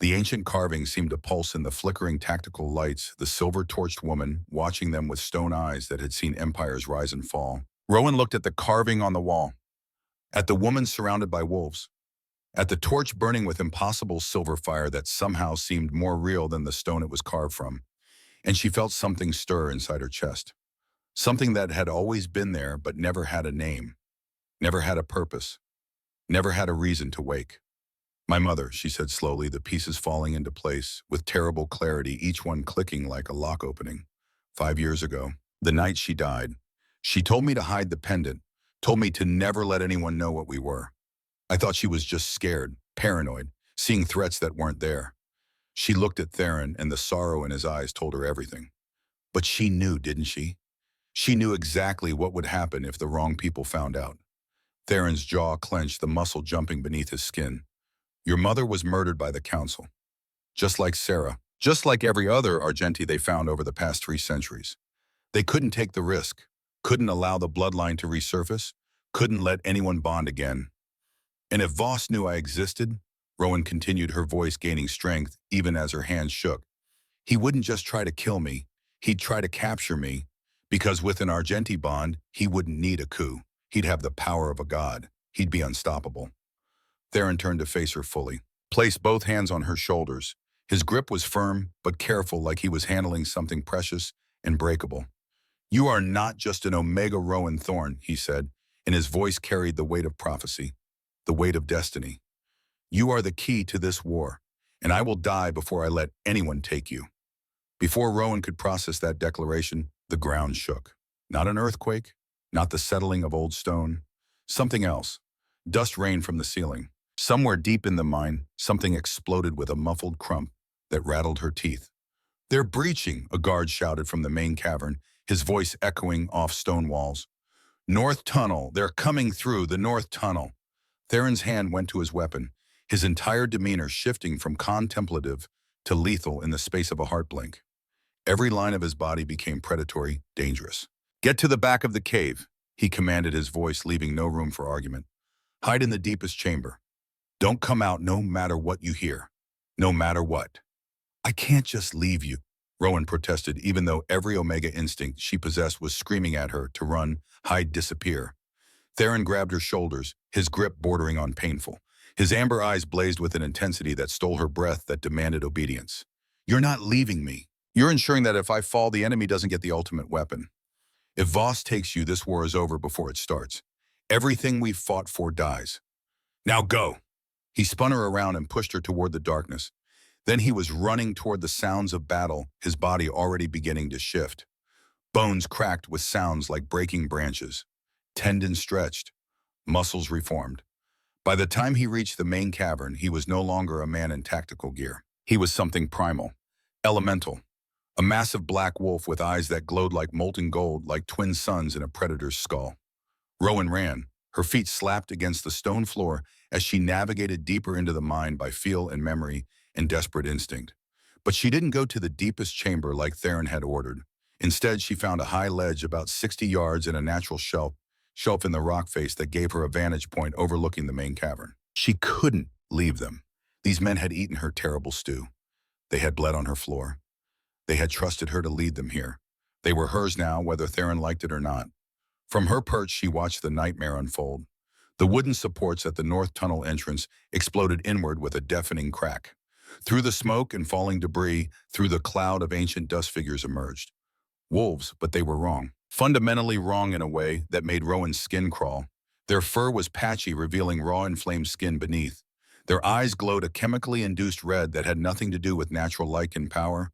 The ancient carvings seemed to pulse in the flickering tactical lights, the silver-torched woman watching them with stone eyes that had seen empires rise and fall. Rowan looked at the carving on the wall, at the woman surrounded by wolves, at the torch burning with impossible silver fire that somehow seemed more real than the stone it was carved from, and she felt something stir inside her chest. Something that had always been there but never had a name, never had a purpose, never had a reason to wake. "My mother," she said slowly, the pieces falling into place with terrible clarity, each one clicking like a lock opening. 5 years ago, the night she died, she told me to hide the pendant, told me to never let anyone know what we were. I thought she was just scared, paranoid, seeing threats that weren't there." She looked at Theron, and the sorrow in his eyes told her everything. But she knew, didn't she? She knew exactly what would happen if the wrong people found out. Theron's jaw clenched, the muscle jumping beneath his skin. "Your mother was murdered by the council. Just like Sarah. Just like every other Argenti they found over the past 3 centuries. They couldn't take the risk. Couldn't allow the bloodline to resurface. Couldn't let anyone bond again. And if Voss knew I existed," Rowan continued, her voice gaining strength even as her hands shook, "he wouldn't just try to kill me. He'd try to capture me. Because with an Argenti bond, he wouldn't need a coup. He'd have the power of a god. He'd be unstoppable." Theron turned to face her fully, placed both hands on her shoulders. His grip was firm, but careful, like he was handling something precious and breakable. "You are not just an Omega Rowan Thorne," he said, and his voice carried the weight of prophecy, the weight of destiny. "You are the key to this war, and I will die before I let anyone take you." Before Rowan could process that declaration, the ground shook. Not an earthquake, not the settling of old stone. Something else. Dust rained from the ceiling. Somewhere deep in the mine, something exploded with a muffled crump that rattled her teeth. "They're breaching," a guard shouted from the main cavern, his voice echoing off stone walls. "North tunnel, they're coming through the north tunnel." Theron's hand went to his weapon, his entire demeanor shifting from contemplative to lethal in the space of a heart blink. Every line of his body became predatory, dangerous. "Get to the back of the cave," he commanded, his voice leaving no room for argument. "Hide in the deepest chamber. Don't come out no matter what you hear. No matter what." "I can't just leave you," Rowan protested, even though every Omega instinct she possessed was screaming at her to run, hide, disappear. Theron grabbed her shoulders, his grip bordering on painful. His amber eyes blazed with an intensity that stole her breath, that demanded obedience. "You're not leaving me. You're ensuring that if I fall, the enemy doesn't get the ultimate weapon. If Voss takes you, this war is over before it starts. Everything we've fought for dies. Now go." He spun her around and pushed her toward the darkness. Then he was running toward the sounds of battle, his body already beginning to shift. Bones cracked with sounds like breaking branches. Tendons stretched. Muscles reformed. By the time he reached the main cavern, he was no longer a man in tactical gear. He was something primal, elemental. A massive black wolf with eyes that glowed like molten gold, like twin suns in a predator's skull. Rowan ran. Her feet slapped against the stone floor as she navigated deeper into the mind by feel and memory and desperate instinct. But she didn't go to the deepest chamber like Theron had ordered. Instead, she found a high ledge about 60 yards and a natural shelf in the rock face that gave her a vantage point overlooking the main cavern. She couldn't leave them. These men had eaten her terrible stew. They had bled on her floor. They had trusted her to lead them here. They were hers now, whether Theron liked it or not. From her perch, she watched the nightmare unfold. The wooden supports at the north tunnel entrance exploded inward with a deafening crack. Through the smoke and falling debris, through the cloud of ancient dust figures emerged. Wolves, but they were wrong. Fundamentally wrong in a way that made Rowan's skin crawl. Their fur was patchy, revealing raw, inflamed skin beneath. Their eyes glowed a chemically induced red that had nothing to do with natural light and power,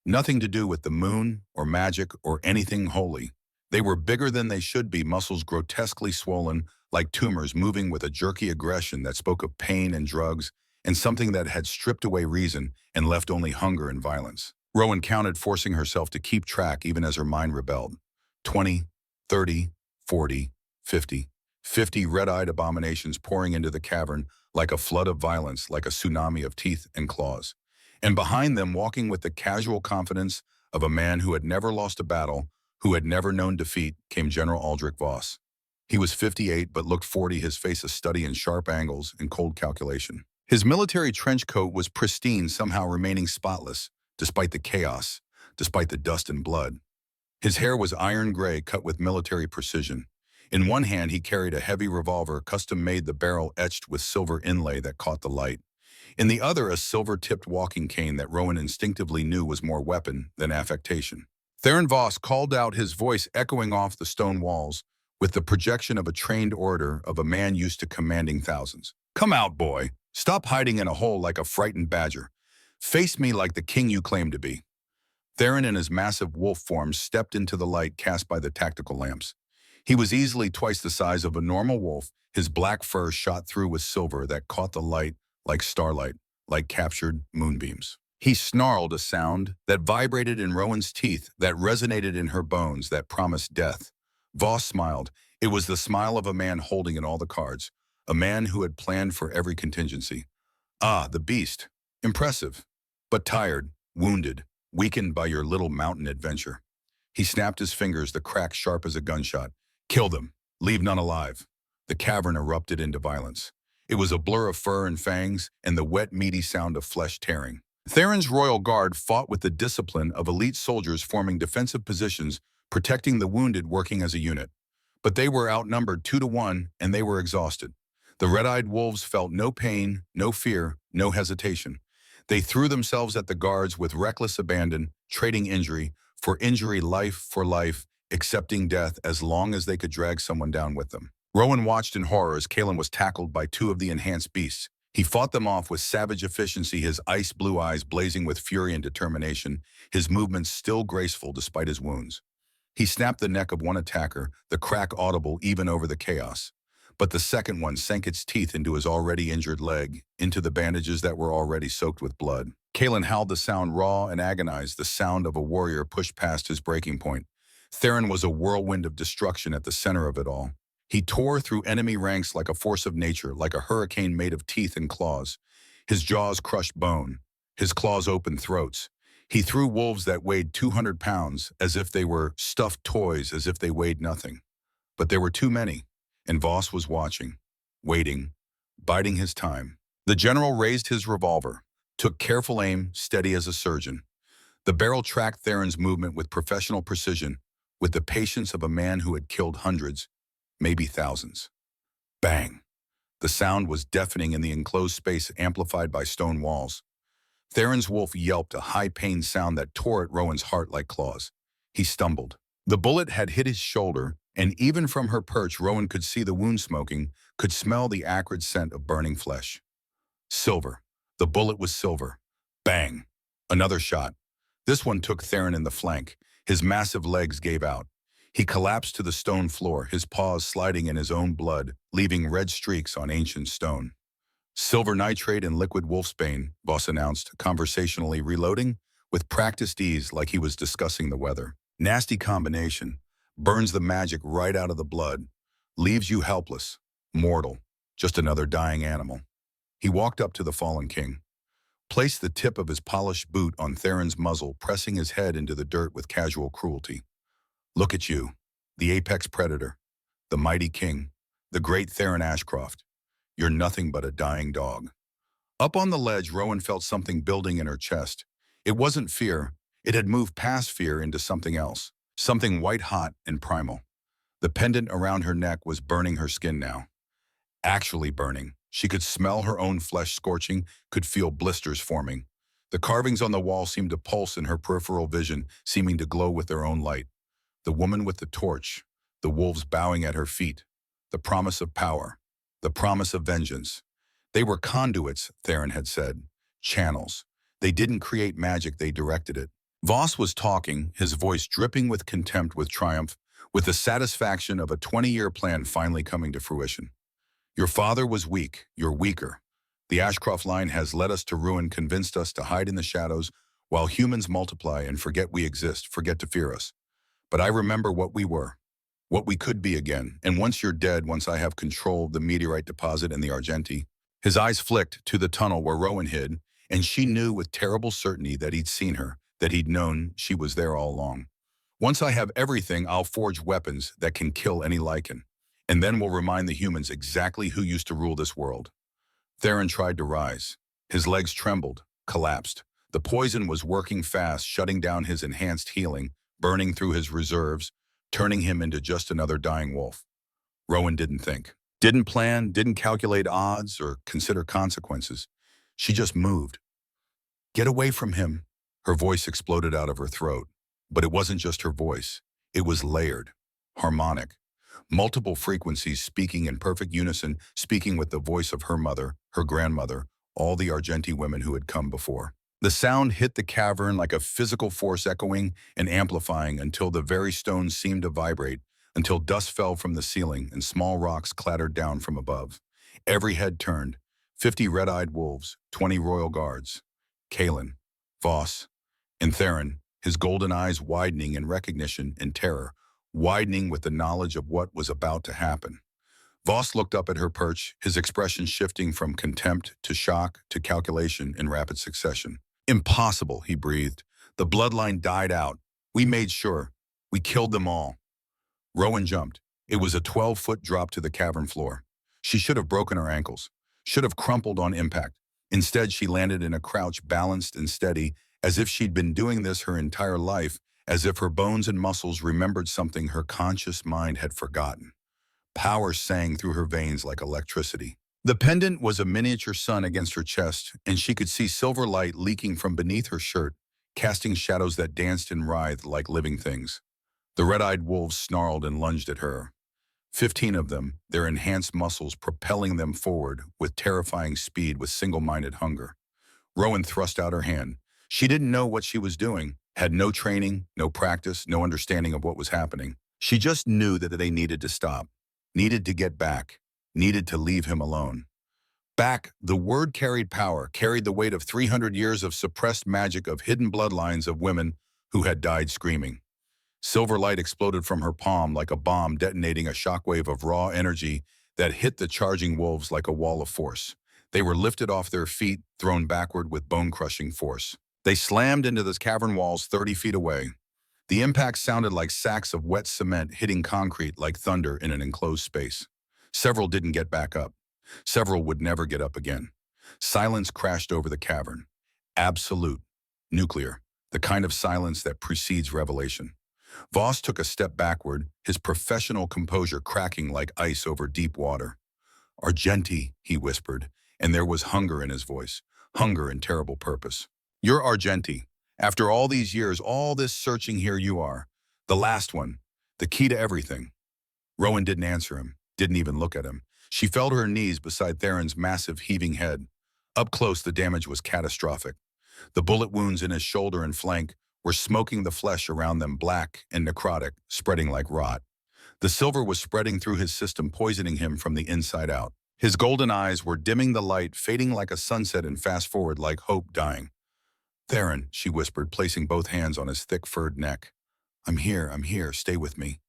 nothing to do with the moon or magic or anything holy. They were bigger than they should be, muscles grotesquely swollen, like tumors, moving with a jerky aggression that spoke of pain and drugs, and something that had stripped away reason and left only hunger and violence. Rowan counted, forcing herself to keep track even as her mind rebelled. 20, 30, 40, 50. 50 red-eyed abominations pouring into the cavern like a flood of violence, like a tsunami of teeth and claws. And behind them, walking with the casual confidence of a man who had never lost a battle, who had never known defeat, came General Aldrich Voss. He was 58 but looked 40, his face a study in sharp angles and cold calculation. His military trench coat was pristine, somehow remaining spotless, despite the chaos, despite the dust and blood. His hair was iron gray, cut with military precision. In one hand, he carried a heavy revolver, custom-made, the barrel etched with silver inlay that caught the light. In the other, a silver-tipped walking cane that Rowan instinctively knew was more weapon than affectation. Theron Voss called out, his voice echoing off the stone walls with the projection of a trained orator, of a man used to commanding thousands. "Come out, boy. Stop hiding in a hole like a frightened badger. Face me like the king you claim to be." Theron and his massive wolf form stepped into the light cast by the tactical lamps. He was easily twice the size of a normal wolf, his black fur shot through with silver that caught the light like starlight, like captured moonbeams. He snarled a sound that vibrated in Rowan's teeth, that resonated in her bones, that promised death. Voss smiled. It was the smile of a man holding in all the cards, a man who had planned for every contingency. "Ah, the beast. Impressive. But tired, wounded, weakened by your little mountain adventure." He snapped his fingers, the crack sharp as a gunshot. "Kill them. Leave none alive." The cavern erupted into violence. It was a blur of fur and fangs, and the wet, meaty sound of flesh tearing. Theron's royal guard fought with the discipline of elite soldiers, forming defensive positions, protecting the wounded, working as a unit. But they were outnumbered 2-1, and they were exhausted. The red-eyed wolves felt no pain, no fear, no hesitation. They threw themselves at the guards with reckless abandon, trading injury for injury, life for life, accepting death as long as they could drag someone down with them. Rowan watched in horror as Kalen was tackled by two of the enhanced beasts. He fought them off with savage efficiency, his ice-blue eyes blazing with fury and determination, his movements still graceful despite his wounds. He snapped the neck of one attacker, the crack audible even over the chaos. But the second one sank its teeth into his already injured leg, into the bandages that were already soaked with blood. Kalen howled, the sound raw and agonized, the sound of a warrior pushed past his breaking point. Theron was a whirlwind of destruction at the center of it all. He tore through enemy ranks like a force of nature, like a hurricane made of teeth and claws. His jaws crushed bone. His claws opened throats. He threw wolves that weighed 200 pounds as if they were stuffed toys, as if they weighed nothing. But there were too many, and Voss was watching, waiting, biding his time. The general raised his revolver, took careful aim, steady as a surgeon. The barrel tracked Theron's movement with professional precision, with the patience of a man who had killed hundreds, maybe thousands. Bang! The sound was deafening in the enclosed space, amplified by stone walls. Theron's wolf yelped, a high-pained sound that tore at Rowan's heart like claws. He stumbled. The bullet had hit his shoulder, and even from her perch, Rowan could see the wound smoking, could smell the acrid scent of burning flesh. Silver. The bullet was silver. Bang! Another shot. This one took Theron in the flank. His massive legs gave out. He collapsed to the stone floor, his paws sliding in his own blood, leaving red streaks on ancient stone. Silver nitrate and liquid wolfsbane, Voss announced, conversationally reloading, with practiced ease like he was discussing the weather. Nasty combination. Burns the magic right out of the blood. Leaves you helpless. Mortal. Just another dying animal. He walked up to the fallen king. Placed the tip of his polished boot on Theron's muzzle, pressing his head into the dirt with casual cruelty. Look at you. The apex predator. The mighty king. The great Theron Ashcroft. You're nothing but a dying dog. Up on the ledge, Rowan felt something building in her chest. It wasn't fear. It had moved past fear into something else. Something white-hot and primal. The pendant around her neck was burning her skin now. Actually burning. She could smell her own flesh scorching, could feel blisters forming. The carvings on the wall seemed to pulse in her peripheral vision, seeming to glow with their own light. The woman with the torch. The wolves bowing at her feet. The promise of power. The promise of vengeance. They were conduits, Theron had said. Channels. They didn't create magic, they directed it. Voss was talking, his voice dripping with contempt, with triumph, with the satisfaction of a 20-year plan finally coming to fruition. Your father was weak, you're weaker. The Ashcroft line has led us to ruin, convinced us to hide in the shadows, while humans multiply and forget we exist, forget to fear us. But I remember what we were. What we could be again, and once you're dead, once I have control of the meteorite deposit and the Argenti. His eyes flicked to the tunnel where Rowan hid, and she knew with terrible certainty that he'd seen her, that he'd known she was there all along. Once I have everything, I'll forge weapons that can kill any Lycan, and then we'll remind the humans exactly who used to rule this world. Theron tried to rise. His legs trembled, collapsed. The poison was working fast, shutting down his enhanced healing, burning through his reserves, turning him into just another dying wolf. Rowan didn't think. Didn't plan, didn't calculate odds or consider consequences. She just moved. Get away from him. Her voice exploded out of her throat. But it wasn't just her voice. It was layered, harmonic. Multiple frequencies speaking in perfect unison, speaking with the voice of her mother, her grandmother, all the Argenti women who had come before. The sound hit the cavern like a physical force, echoing and amplifying until the very stones seemed to vibrate, until dust fell from the ceiling and small rocks clattered down from above. Every head turned. 50 red-eyed wolves, 20 royal guards. Kalen, Voss, and Theron, his golden eyes widening in recognition and terror, widening with the knowledge of what was about to happen. Voss looked up at her perch, his expression shifting from contempt to shock to calculation in rapid succession. Impossible, he breathed. The bloodline died out. We made sure. We killed them all. Rowan jumped. It was a 12-foot drop to the cavern floor. She should have broken her ankles, should have crumpled on impact. Instead, she landed in a crouch, balanced and steady, as if she'd been doing this her entire life, as if her bones and muscles remembered something her conscious mind had forgotten. Power sang through her veins like electricity. The pendant was a miniature sun against her chest, and she could see silver light leaking from beneath her shirt, casting shadows that danced and writhed like living things. The red-eyed wolves snarled and lunged at her. 15 of them, their enhanced muscles propelling them forward with terrifying speed, with single-minded hunger. Rowan thrust out her hand. She didn't know what she was doing, had no training, no practice, no understanding of what was happening. She just knew that they needed to stop, needed to get back, needed to leave him alone. Back, the word carried power, carried the weight of 300 years of suppressed magic, of hidden bloodlines of women who had died screaming. Silver light exploded from her palm like a bomb, detonating a shockwave of raw energy that hit the charging wolves like a wall of force. They were lifted off their feet, thrown backward with bone-crushing force. They slammed into the cavern walls 30 feet away. The impact sounded like sacks of wet cement hitting concrete like thunder in an enclosed space. Several didn't get back up. Several would never get up again. Silence crashed over the cavern. Absolute. Nuclear. The kind of silence that precedes revelation. Voss took a step backward, his professional composure cracking like ice over deep water. Argenti, he whispered, and there was hunger in his voice. Hunger and terrible purpose. You're Argenti. After all these years, all this searching, here you are. The last one. The key to everything. Rowan didn't answer him, didn't even look at him. She fell to her knees beside Theron's massive, heaving head. Up close, the damage was catastrophic. The bullet wounds in his shoulder and flank were smoking the flesh around them black and necrotic, spreading like rot. The silver was spreading through his system, poisoning him from the inside out. His golden eyes were dimming the light, fading like a sunset and fast forward like hope dying. Theron, she whispered, placing both hands on his thick furred neck. I'm here, stay with me.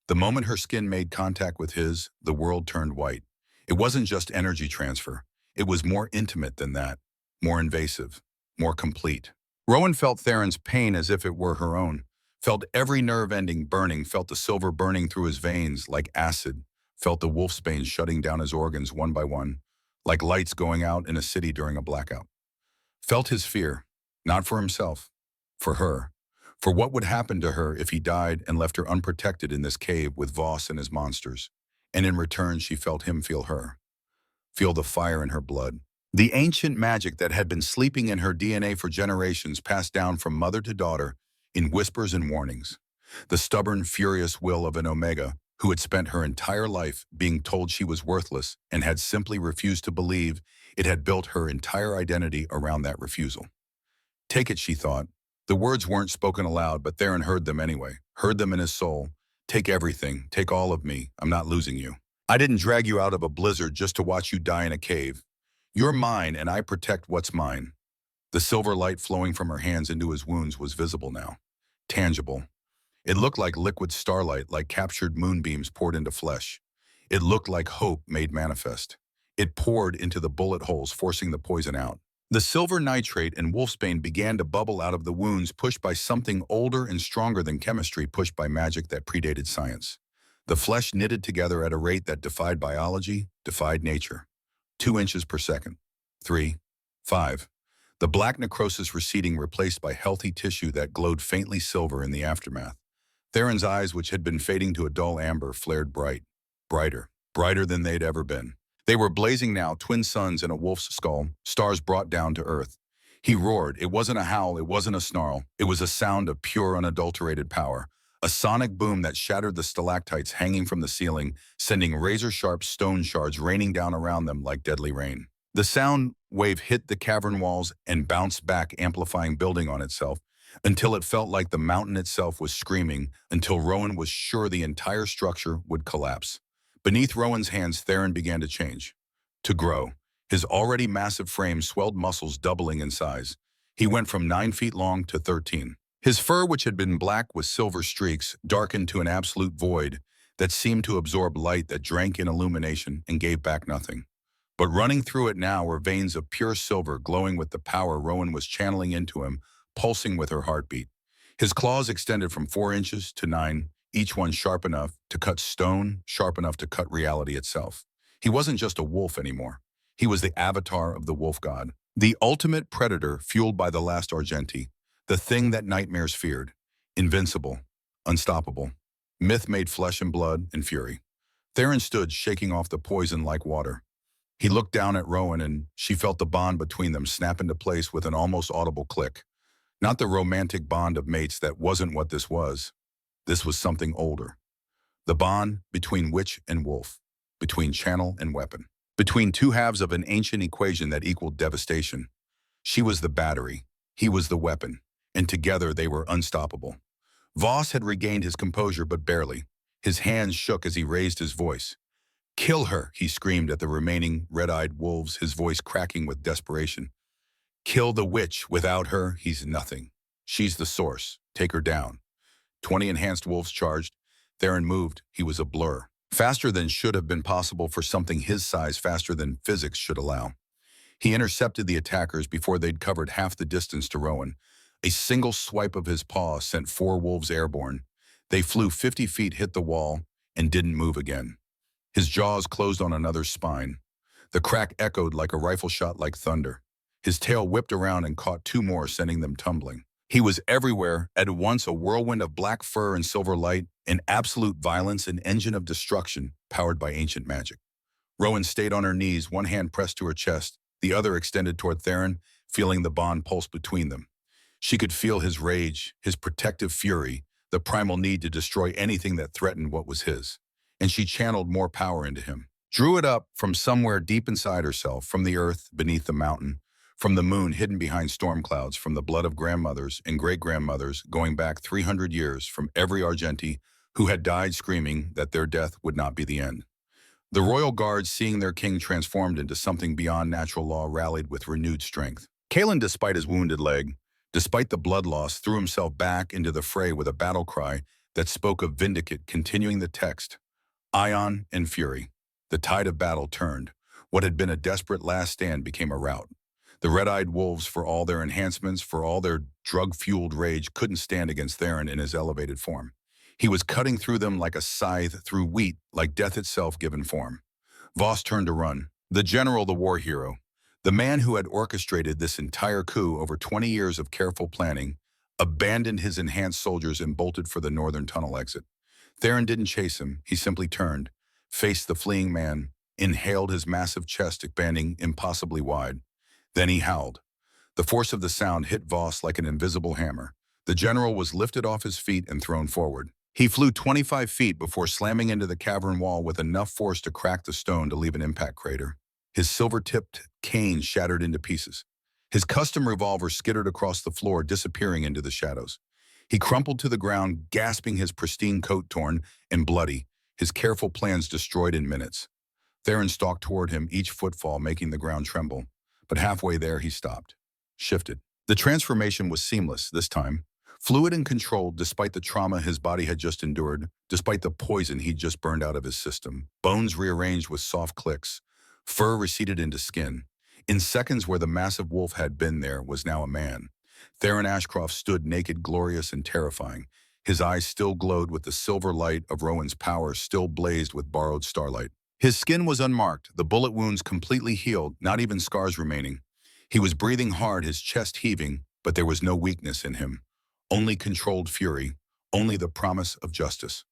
The moment her skin made contact with his, the world turned white. It wasn't just energy transfer. It was more intimate than that, more invasive, more complete. Rowan felt Theron's pain as if it were her own, felt every nerve ending burning, felt the silver burning through his veins like acid, felt the wolfsbane shutting down his organs one by one, like lights going out in a city during a blackout. Felt his fear, not for himself, for her, for what would happen to her if he died and left her unprotected in this cave with Voss and his monsters. And in return, she felt him feel her, feel the fire in her blood. The ancient magic that had been sleeping in her DNA for generations passed down from mother to daughter in whispers and warnings. The stubborn, furious will of an Omega who had spent her entire life being told she was worthless and had simply refused to believe. It had built her entire identity around that refusal. Take it, she thought. The words weren't spoken aloud, but Theron heard them anyway, heard them in his soul. Take everything, take all of me, I'm not losing you. I didn't drag you out of a blizzard just to watch you die in a cave. You're mine, and I protect what's mine. The silver light flowing from her hands into his wounds was visible now, tangible. It looked like liquid starlight, like captured moonbeams poured into flesh. It looked like hope made manifest. It poured into the bullet holes, forcing the poison out. The silver nitrate and wolfsbane began to bubble out of the wounds, pushed by something older and stronger than chemistry, pushed by magic that predated science. The flesh knitted together at a rate that defied biology, defied nature. 2 inches per second. 3. 5. The black necrosis receding, replaced by healthy tissue that glowed faintly silver in the aftermath. Theron's eyes, which had been fading to a dull amber, flared bright. Brighter. Brighter than they'd ever been. They were blazing now, twin suns in a wolf's skull, stars brought down to earth. He roared. It wasn't a howl, it wasn't a snarl. It was a sound of pure, unadulterated power. A sonic boom that shattered the stalactites hanging from the ceiling, sending razor-sharp stone shards raining down around them like deadly rain. The sound wave hit the cavern walls and bounced back, amplifying, building on itself, until it felt like the mountain itself was screaming, until Rowan was sure the entire structure would collapse. Beneath Rowan's hands, Theron began to change, to grow. His already massive frame swelled, muscles doubling in size. He went from 9 feet long to 13. His fur, which had been black with silver streaks, darkened to an absolute void that seemed to absorb light, that drank in illumination and gave back nothing. But running through it now were veins of pure silver, glowing with the power Rowan was channeling into him, pulsing with her heartbeat. His claws extended from 4 inches to 9, each one sharp enough to cut stone, sharp enough to cut reality itself. He wasn't just a wolf anymore. He was the avatar of the wolf god, the ultimate predator fueled by the last Argenti, the thing that nightmares feared, invincible, unstoppable, myth made flesh and blood and fury. Theron stood, shaking off the poison like water. He looked down at Rowan, and she felt the bond between them snap into place with an almost audible click. Not the romantic bond of mates that wasn't what this was. This was something older. The bond between witch and wolf, between channel and weapon, between two halves of an ancient equation that equaled devastation. She was the battery, he was the weapon, and together they were unstoppable. Voss had regained his composure, but barely. His hands shook as he raised his voice. "Kill her," he screamed at the remaining red-eyed wolves, his voice cracking with desperation. "Kill the witch. Without her, he's nothing. She's the source. Take her down." 20 enhanced wolves charged. Theron moved. He was a blur. Faster than should have been possible for something his size, faster than physics should allow. He intercepted the attackers before they'd covered half the distance to Rowan. A single swipe of his paw sent 4 wolves airborne. They flew 50 feet, hit the wall, and didn't move again. His jaws closed on another's spine. The crack echoed like a rifle shot like thunder. His tail whipped around and caught 2 more, sending them tumbling. He was everywhere, at once a whirlwind of black fur and silver light, an absolute violence, an engine of destruction powered by ancient magic. Rowan stayed on her knees, one hand pressed to her chest, the other extended toward Theron, feeling the bond pulse between them. She could feel his rage, his protective fury, the primal need to destroy anything that threatened what was his. And she channeled more power into him, drew it up from somewhere deep inside herself, from the earth beneath the mountain, from the moon hidden behind storm clouds, from the blood of grandmothers and great-grandmothers going back 300 years, from every Argenti who had died screaming that their death would not be the end. The royal guards, seeing their king transformed into something beyond natural law, rallied with renewed strength. Kalen, despite his wounded leg, despite the blood loss, threw himself back into the fray with a battle cry that spoke of vindicate, continuing the text. Ion and fury. The tide of battle turned. What had been a desperate last stand became a rout. The red-eyed wolves, for all their enhancements, for all their drug-fueled rage, couldn't stand against Theron in his elevated form. He was cutting through them like a scythe through wheat, like death itself given form. Voss turned to run. The general, the war hero, the man who had orchestrated this entire coup over 20 years of careful planning, abandoned his enhanced soldiers and bolted for the northern tunnel exit. Theron didn't chase him. He simply turned, faced the fleeing man, inhaled, his massive chest expanding impossibly wide. Then he howled. The force of the sound hit Voss like an invisible hammer. The general was lifted off his feet and thrown forward. He flew 25 feet before slamming into the cavern wall with enough force to crack the stone to leave an impact crater. His silver-tipped cane shattered into pieces. His custom revolver skittered across the floor, disappearing into the shadows. He crumpled to the ground, gasping, his pristine coat torn and bloody, his careful plans destroyed in minutes. Theron stalked toward him, each footfall making the ground tremble. But halfway there, he stopped, shifted. The transformation was seamless this time, fluid and controlled despite the trauma his body had just endured, despite the poison he'd just burned out of his system. Bones rearranged with soft clicks, fur receded into skin. In seconds, where the massive wolf had been, there was now a man. Theron Ashcroft stood naked, glorious and terrifying. His eyes still glowed with the silver light of Rowan's power, still blazed with borrowed starlight. His skin was unmarked, the bullet wounds completely healed, not even scars remaining. He was breathing hard, his chest heaving, but there was no weakness in him. Only controlled fury, only the promise of justice.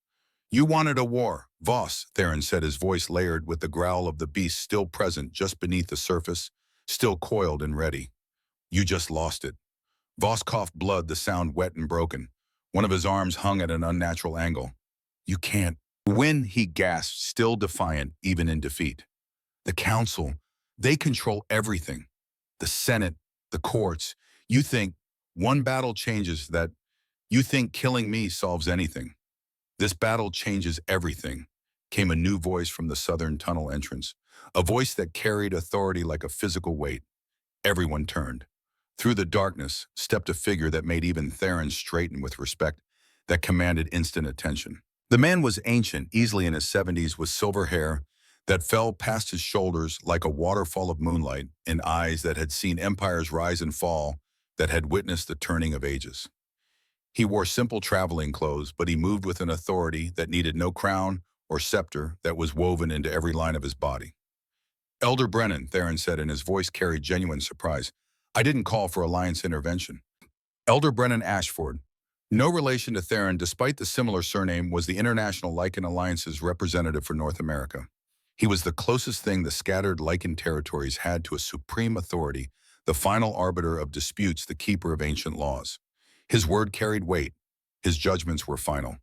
You wanted a war, Voss, Theron said, his voice layered with the growl of the beast still present just beneath the surface, still coiled and ready. You just lost it. Voss coughed blood, the sound wet and broken. One of his arms hung at an unnatural angle. You can't win, he gasped, still defiant even in defeat. The council, they control everything. The Senate, the courts. You think one battle changes that. You think killing me solves anything. This battle changes everything, came a new voice from the southern tunnel entrance, a voice that carried authority like a physical weight. Everyone turned. Through the darkness stepped a figure that made even Theron straighten with respect, that commanded instant attention. The man was ancient, easily in his 70s, with silver hair that fell past his shoulders like a waterfall of moonlight, and eyes that had seen empires rise and fall, that had witnessed the turning of ages. He wore simple traveling clothes, but he moved with an authority that needed no crown or scepter, that was woven into every line of his body. Elder Brennan, Theron said, and his voice carried genuine surprise. I didn't call for Alliance intervention. Elder Brennan Ashford, no relation to Theron despite the similar surname, was the International Lycan Alliance's representative for North America. He was the closest thing the scattered Lycan territories had to a supreme authority, the final arbiter of disputes, the keeper of ancient laws. His word carried weight. His judgments were final.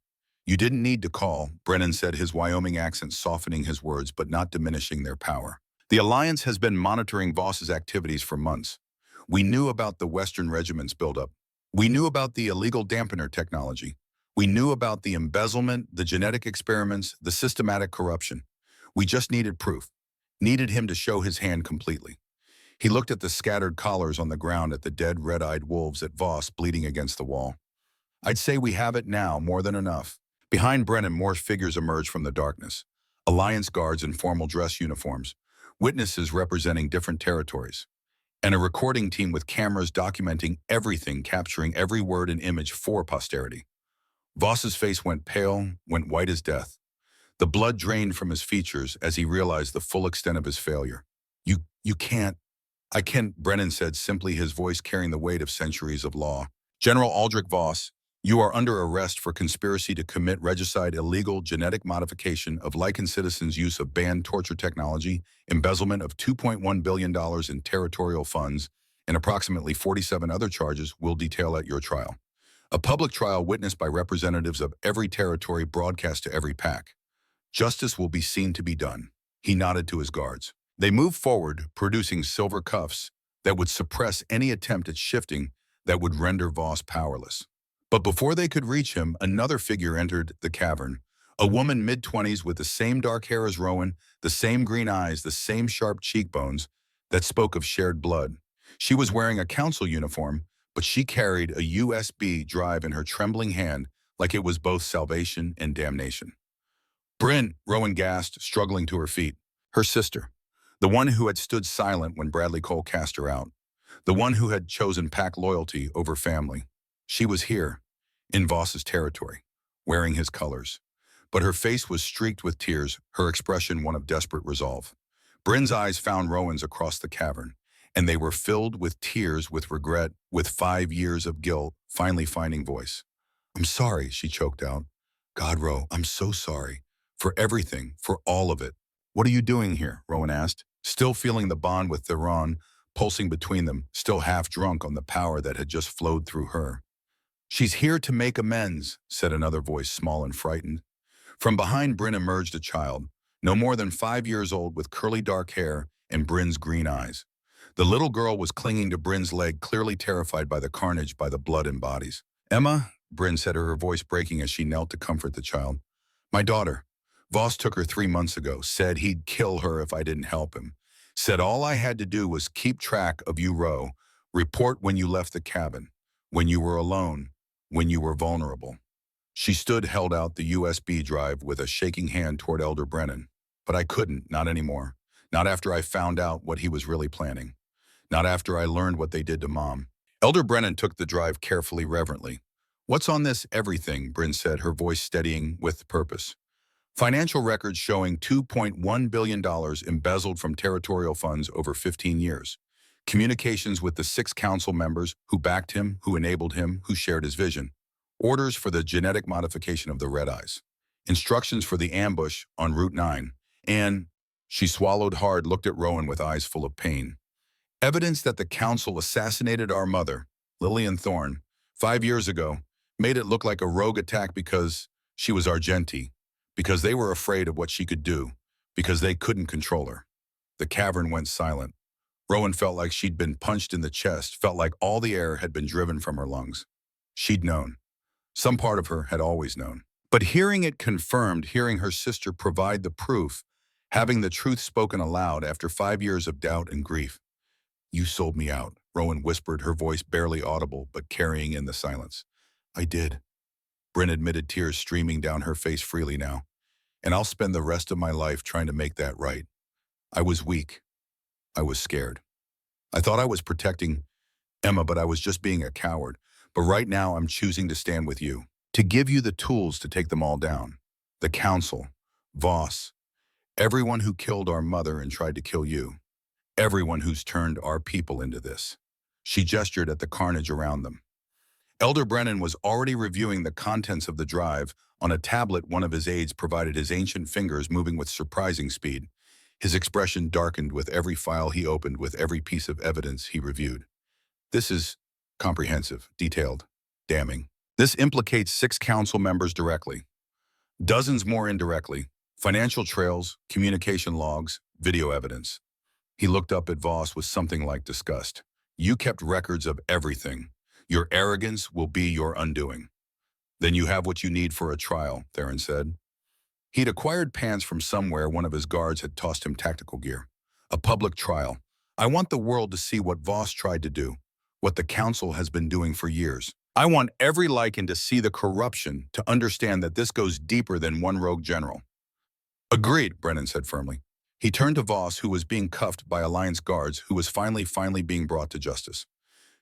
You didn't need to call, Brennan said, his Wyoming accent softening his words but not diminishing their power. The Alliance has been monitoring Voss's activities for months. We knew about the Western Regiment's buildup. We knew about the illegal dampener technology. We knew about the embezzlement, the genetic experiments, the systematic corruption. We just needed proof, needed him to show his hand completely. He looked at the scattered collars on the ground, at the dead red-eyed wolves, at Voss bleeding against the wall. I'd say we have it now, more than enough. Behind Brennan, more figures emerged from the darkness. Alliance guards in formal dress uniforms. witnesses representing different territories, and a recording team with cameras documenting everything, capturing every word and image for posterity. Voss's face went pale, went white as death. The blood drained from his features as he realized the full extent of his failure. You can't. I can't, Brennan said simply, his voice carrying the weight of centuries of law. General Aldrich Voss, you are under arrest for conspiracy to commit regicide, illegal genetic modification of licensed citizens' use of banned torture technology, embezzlement of $2.1 billion in territorial funds, and approximately 47 other charges we'll detail at your trial. A public trial witnessed by representatives of every territory, broadcast to every pack. Justice will be seen to be done. He nodded to his guards. They moved forward, producing silver cuffs that would suppress any attempt at shifting that would render Voss powerless. But before they could reach him, another figure entered the cavern. A woman mid-20s with the same dark hair as Rowan, the same green eyes, the same sharp cheekbones that spoke of shared blood. She was wearing a council uniform, but she carried a USB drive in her trembling hand like it was both salvation and damnation. Bryn, Rowan gasped, struggling to her feet. Her sister. The one who had stood silent when Bradley Cole cast her out. The one who had chosen pack loyalty over family. She was here, in Voss's territory, wearing his colors. But her face was streaked with tears, her expression one of desperate resolve. Bryn's eyes found Rowan's across the cavern, and they were filled with tears, with regret, with 5 years of guilt, finally finding voice. I'm sorry, she choked out. God, Ro, I'm so sorry. For everything, for all of it. What are you doing here? Rowan asked, still feeling the bond with Theron pulsing between them, still half drunk on the power that had just flowed through her. She's here to make amends, said another voice, small and frightened. From behind Bryn emerged a child, no more than 5 years old, with curly dark hair and Bryn's green eyes. The little girl was clinging to Bryn's leg, clearly terrified by the carnage, by the blood and bodies. Emma, Bryn said, her voice breaking as she knelt to comfort the child. My daughter. Voss took her 3 months ago, said he'd kill her if I didn't help him. Said all I had to do was keep track of you, Ro. Report when you left the cabin, when you were alone, when you were vulnerable. She stood, held out the USB drive with a shaking hand toward Elder Brennan. But I couldn't, not anymore. Not after I found out what he was really planning. Not after I learned what they did to Mom. Elder Brennan took the drive carefully, reverently. What's on this everything? Bryn said, her voice steadying with purpose. Financial records showing $2.1 billion embezzled from territorial funds over 15 years. Communications with the 6 council members who backed him, who enabled him, who shared his vision. Orders for the genetic modification of the Red Eyes. Instructions for the ambush on Route 9. And, she swallowed hard, looked at Rowan with eyes full of pain. Evidence that the council assassinated our mother, Lillian Thorne, 5 years ago, made it look like a rogue attack because she was Argenti, because they were afraid of what she could do, because they couldn't control her. The cavern went silent. Rowan felt like she'd been punched in the chest, felt like all the air had been driven from her lungs. She'd known. Some part of her had always known. But hearing it confirmed, hearing her sister provide the proof, having the truth spoken aloud after 5 years of doubt and grief. You sold me out, Rowan whispered, her voice barely audible but carrying in the silence. I did. Bryn admitted, tears streaming down her face freely now. And I'll spend the rest of my life trying to make that right. I was weak. I was scared. I thought I was protecting Emma, but I was just being a coward. But right now I'm choosing to stand with you, to give you the tools to take them all down. The council, Voss, everyone who killed our mother and tried to kill you. Everyone who's turned our people into this. She gestured at the carnage around them. Elder Brennan was already reviewing the contents of the drive. On a tablet, one of his aides provided, his ancient fingers moving with surprising speed. His expression darkened with every file he opened, with every piece of evidence he reviewed. This is comprehensive, detailed, damning. This implicates 6 council members directly, dozens more indirectly, financial trails, communication logs, video evidence. He looked up at Voss with something like disgust. You kept records of everything. Your arrogance will be your undoing. Then you have what you need for a trial, Theron said. He'd acquired pants from somewhere. One of his guards had tossed him tactical gear. A public trial. I want the world to see what Voss tried to do, what the council has been doing for years. I want every Lycan to see the corruption, to understand that this goes deeper than one rogue general. Agreed, Brennan said firmly. He turned to Voss, who was being cuffed by Alliance guards, who was finally being brought to justice.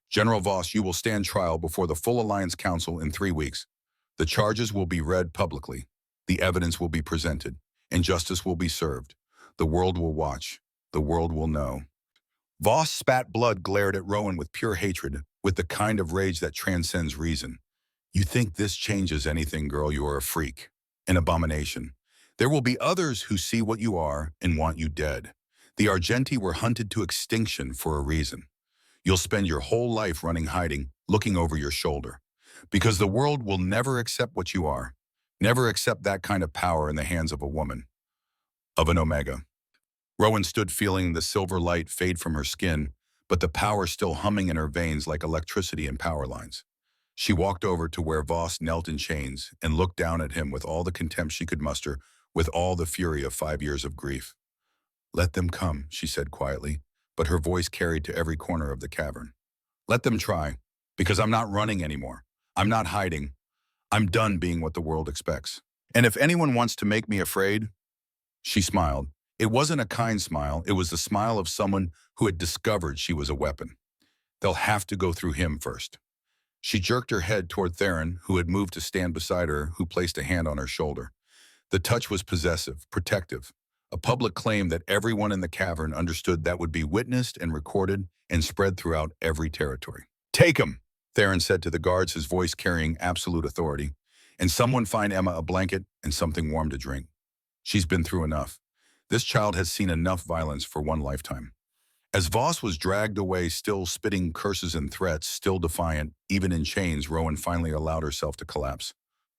General Voss, you will stand trial before the full Alliance Council in 3 weeks. The charges will be read publicly. The evidence will be presented, and justice will be served. The world will watch. The world will know. Voss spat blood, glared at Rowan with pure hatred, with the kind of rage that transcends reason. You think this changes anything, girl? You are a freak, an abomination. There will be others who see what you are and want you dead. The Argenti were hunted to extinction for a reason. You'll spend your whole life running, hiding, looking over your shoulder. Because the world will never accept what you are. Never accept that kind of power in the hands of a woman. Of an Omega. Rowan stood, feeling the silver light fade from her skin, but the power still humming in her veins like electricity in power lines. She walked over to where Voss knelt in chains and looked down at him with all the contempt she could muster, with all the fury of 5 years of grief. Let them come, she said quietly, but her voice carried to every corner of the cavern. Let them try, because I'm not running anymore. I'm not hiding. I'm done being what the world expects. And if anyone wants to make me afraid, she smiled. It wasn't a kind smile. It was the smile of someone who had discovered she was a weapon. They'll have to go through him first. She jerked her head toward Theron, who had moved to stand beside her, who placed a hand on her shoulder. The touch was possessive, protective, a public claim that everyone in the cavern understood that would be witnessed and recorded and spread throughout every territory. Take him, Theron said to the guards, his voice carrying absolute authority. And someone find Emma a blanket and something warm to drink. She's been through enough. This child has seen enough violence for one lifetime. As Voss was dragged away, still spitting curses and threats, still defiant, even in chains, Rowan finally allowed herself to collapse.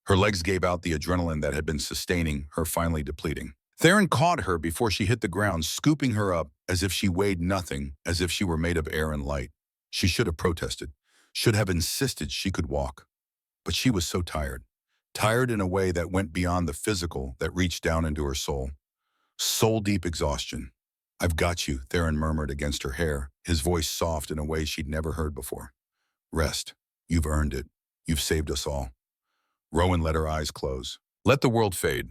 Her legs gave out, the adrenaline that had been sustaining her finally depleting. Theron caught her before she hit the ground, scooping her up as if she weighed nothing, as if she were made of air and light. She should have protested, should have insisted she could walk. But she was so tired. Tired in a way that went beyond the physical, that reached down into her soul. Soul-deep exhaustion. I've got you, Theron murmured against her hair, his voice soft in a way she'd never heard before. Rest. You've earned it. You've saved us all. Rowan let her eyes close. Let the world fade.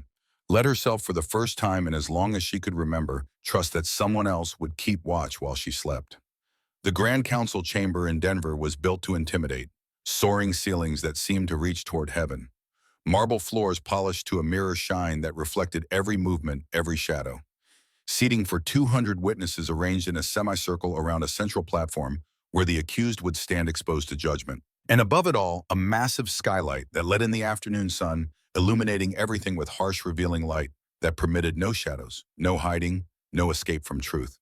Let herself, for the first time and as long as she could remember, trust that someone else would keep watch while she slept. The Grand Council chamber in Denver was built to intimidate, soaring ceilings that seemed to reach toward heaven. Marble floors polished to a mirror shine that reflected every movement, every shadow. Seating for 200 witnesses arranged in a semicircle around a central platform where the accused would stand exposed to judgment. And above it all, a massive skylight that let in the afternoon sun, illuminating everything with harsh, revealing light that permitted no shadows, no hiding, no escape from truth.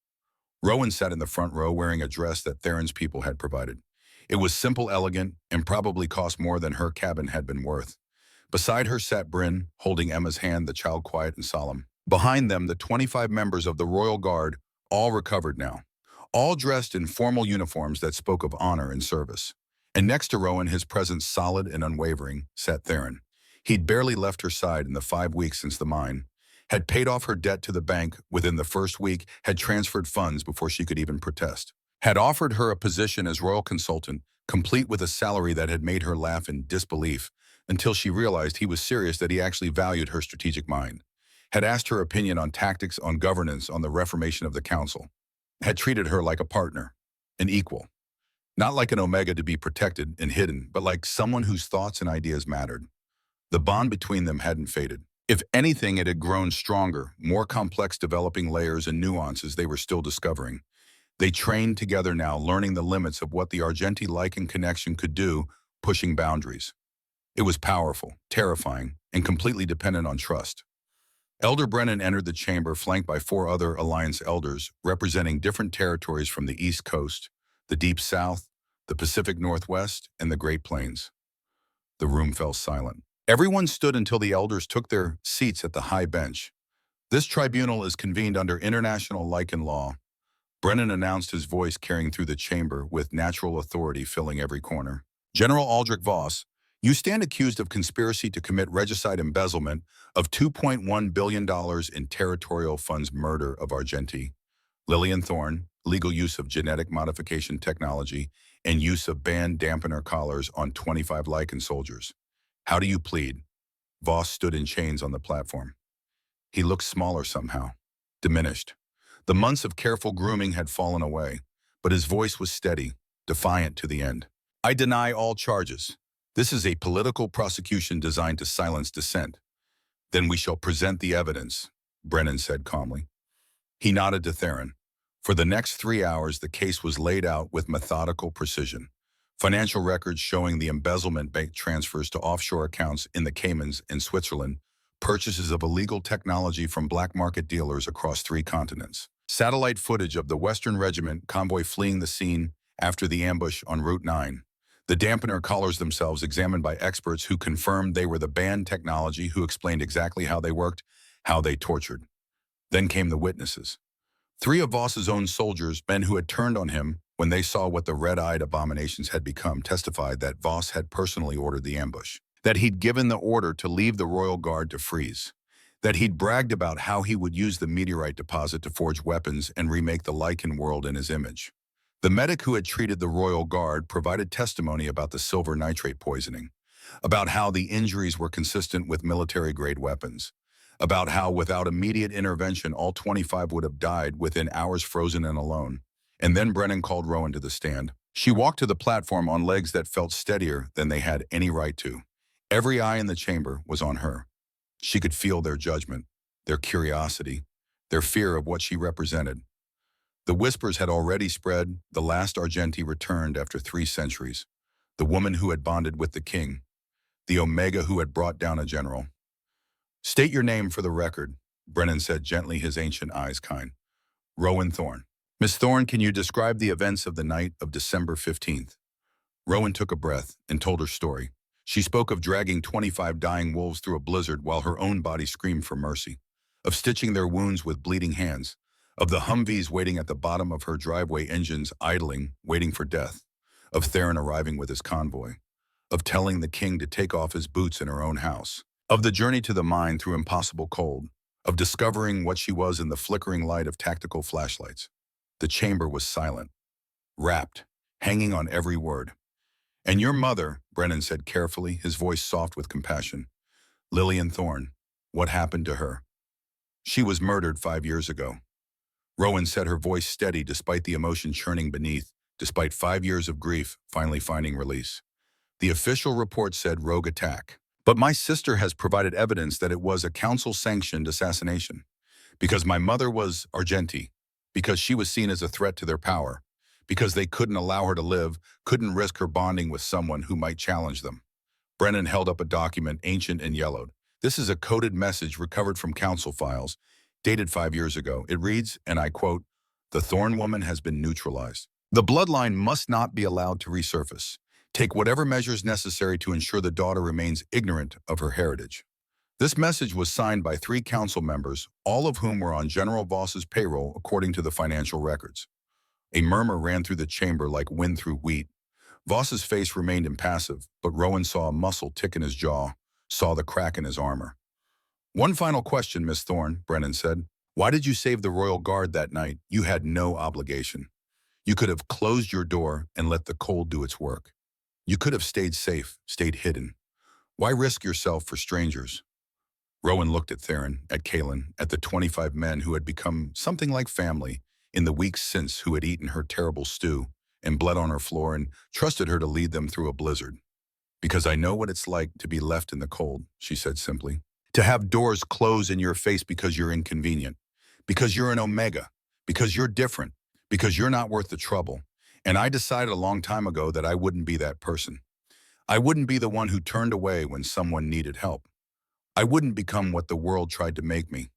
Rowan sat in the front row wearing a dress that Theron's people had provided. It was simple, elegant, and probably cost more than her cabin had been worth. Beside her sat Bryn, holding Emma's hand, the child quiet and solemn. Behind them, the 25 members of the Royal Guard, all recovered now, all dressed in formal uniforms that spoke of honor and service. And next to Rowan, his presence solid and unwavering, sat Theron. He'd barely left her side in the 5 weeks since the mine, had paid off her debt to the bank within the first week, had transferred funds before she could even protest, had offered her a position as royal consultant, complete with a salary that had made her laugh in disbelief, until she realized he was serious, that he actually valued her strategic mind, had asked her opinion on tactics, on governance, on the reformation of the council, had treated her like a partner, an equal, not like an Omega to be protected and hidden, but like someone whose thoughts and ideas mattered. The bond between them hadn't faded. If anything, it had grown stronger, more complex, developing layers and nuances they were still discovering. They trained together now, learning the limits of what the Argenti-like connection could do, pushing boundaries. It was powerful, terrifying, and completely dependent on trust. Elder Brennan entered the chamber, flanked by 4 other Alliance elders, representing different territories from the East Coast, the Deep South, the Pacific Northwest, and the Great Plains. The room fell silent. Everyone stood until the elders took their seats at the high bench. This tribunal is convened under international Lycan law. Brennan announced, his voice carrying through the chamber with natural authority filling every corner. General Aldrich Voss, you stand accused of conspiracy to commit regicide, embezzlement of $2.1 billion in territorial funds, murder of Argenti, Lillian Thorne, legal use of genetic modification technology, and use of banned dampener collars on 25 Lycan soldiers. How do you plead? Voss stood in chains on the platform. He looked smaller somehow, diminished. The months of careful grooming had fallen away, but his voice was steady, defiant to the end. I deny all charges. This is a political prosecution designed to silence dissent. Then we shall present the evidence, Brennan said calmly. He nodded to Theron. For the next 3 hours, the case was laid out with methodical precision. Financial records showing the embezzlement bank transfers to offshore accounts in the Caymans and Switzerland, purchases of illegal technology from black market dealers across 3 continents. Satellite footage of the Western Regiment convoy fleeing the scene after the ambush on Route 9. The dampener collars themselves examined by experts who confirmed they were the banned technology, who explained exactly how they worked, how they tortured. Then came the witnesses. 3 of Voss's own soldiers, men who had turned on him when they saw what the red-eyed abominations had become, testified that Voss had personally ordered the ambush, that he'd given the order to leave the Royal Guard to freeze, that he'd bragged about how he would use the meteorite deposit to forge weapons and remake the Lycan world in his image. The medic who had treated the Royal Guard provided testimony about the silver nitrate poisoning, about how the injuries were consistent with military-grade weapons, about how without immediate intervention all 25 would have died within hours, frozen and alone. And then Brennan called Rowan to the stand. She walked to the platform on legs that felt steadier than they had any right to. Every eye in the chamber was on her. She could feel their judgment, their curiosity, their fear of what she represented. The whispers had already spread. The last Argenti returned after 3 centuries. The woman who had bonded with the king. The Omega who had brought down a general. State your name for the record, Brennan said gently, his ancient eyes kind. Rowan Thorne. Miss Thorne, can you describe the events of the night of December 15th? Rowan took a breath and told her story. She spoke of dragging 25 dying wolves through a blizzard while her own body screamed for mercy, of stitching their wounds with bleeding hands, of the Humvees waiting at the bottom of her driveway, engines idling, waiting for death, of Theron arriving with his convoy, of telling the king to take off his boots in her own house, of the journey to the mine through impossible cold, of discovering what she was in the flickering light of tactical flashlights. The chamber was silent, rapt, hanging on every word. And your mother, Brennan said carefully, his voice soft with compassion. Lillian Thorne, what happened to her? She was murdered 5 years ago. Rowan said, her voice steady despite the emotion churning beneath, despite 5 years of grief finally finding release. The official report said rogue attack. But my sister has provided evidence that it was a council-sanctioned assassination. Because my mother was Argenti. Because she was seen as a threat to their power. Because they couldn't allow her to live, couldn't risk her bonding with someone who might challenge them. Brennan held up a document, ancient and yellowed. This is a coded message recovered from council files, dated 5 years ago. It reads, and I quote, "The Thorne woman has been neutralized. The bloodline must not be allowed to resurface. Take whatever measures necessary to ensure the daughter remains ignorant of her heritage." This message was signed by 3 council members, all of whom were on General Voss's payroll according to the financial records. A murmur ran through the chamber like wind through wheat. Voss's face remained impassive, but Rowan saw a muscle tick in his jaw, saw the crack in his armor. One final question, Miss Thorne, Brennan said. Why did you save the Royal Guard that night? You had no obligation. You could have closed your door and let the cold do its work. You could have stayed safe, stayed hidden. Why risk yourself for strangers? Rowan looked at Theron, at Kaelin, at the 25 men who had become something like family in the weeks since, who had eaten her terrible stew and bled on her floor and trusted her to lead them through a blizzard. Because I know what it's like to be left in the cold, she said simply. To have doors close in your face because you're inconvenient, because you're an Omega, because you're different, because you're not worth the trouble. And I decided a long time ago that I wouldn't be that person. I wouldn't be the one who turned away when someone needed help. I wouldn't become what the world tried to make me.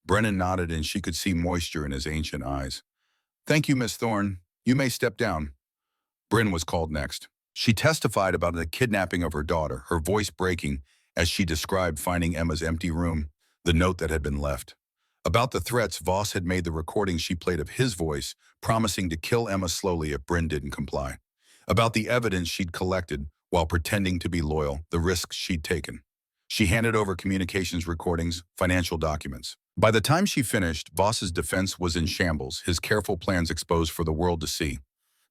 Brennan nodded, and she could see moisture in his ancient eyes. Thank you, Miss Thorne. You may step down. Bryn was called next. She testified about the kidnapping of her daughter, her voice breaking as she described finding Emma's empty room, the note that had been left. About the threats Voss had made, the recording she played of his voice, promising to kill Emma slowly if Bryn didn't comply. About the evidence she'd collected while pretending to be loyal, the risks she'd taken. She handed over communications recordings, financial documents. By the time she finished, Voss's defense was in shambles, his careful plans exposed for the world to see.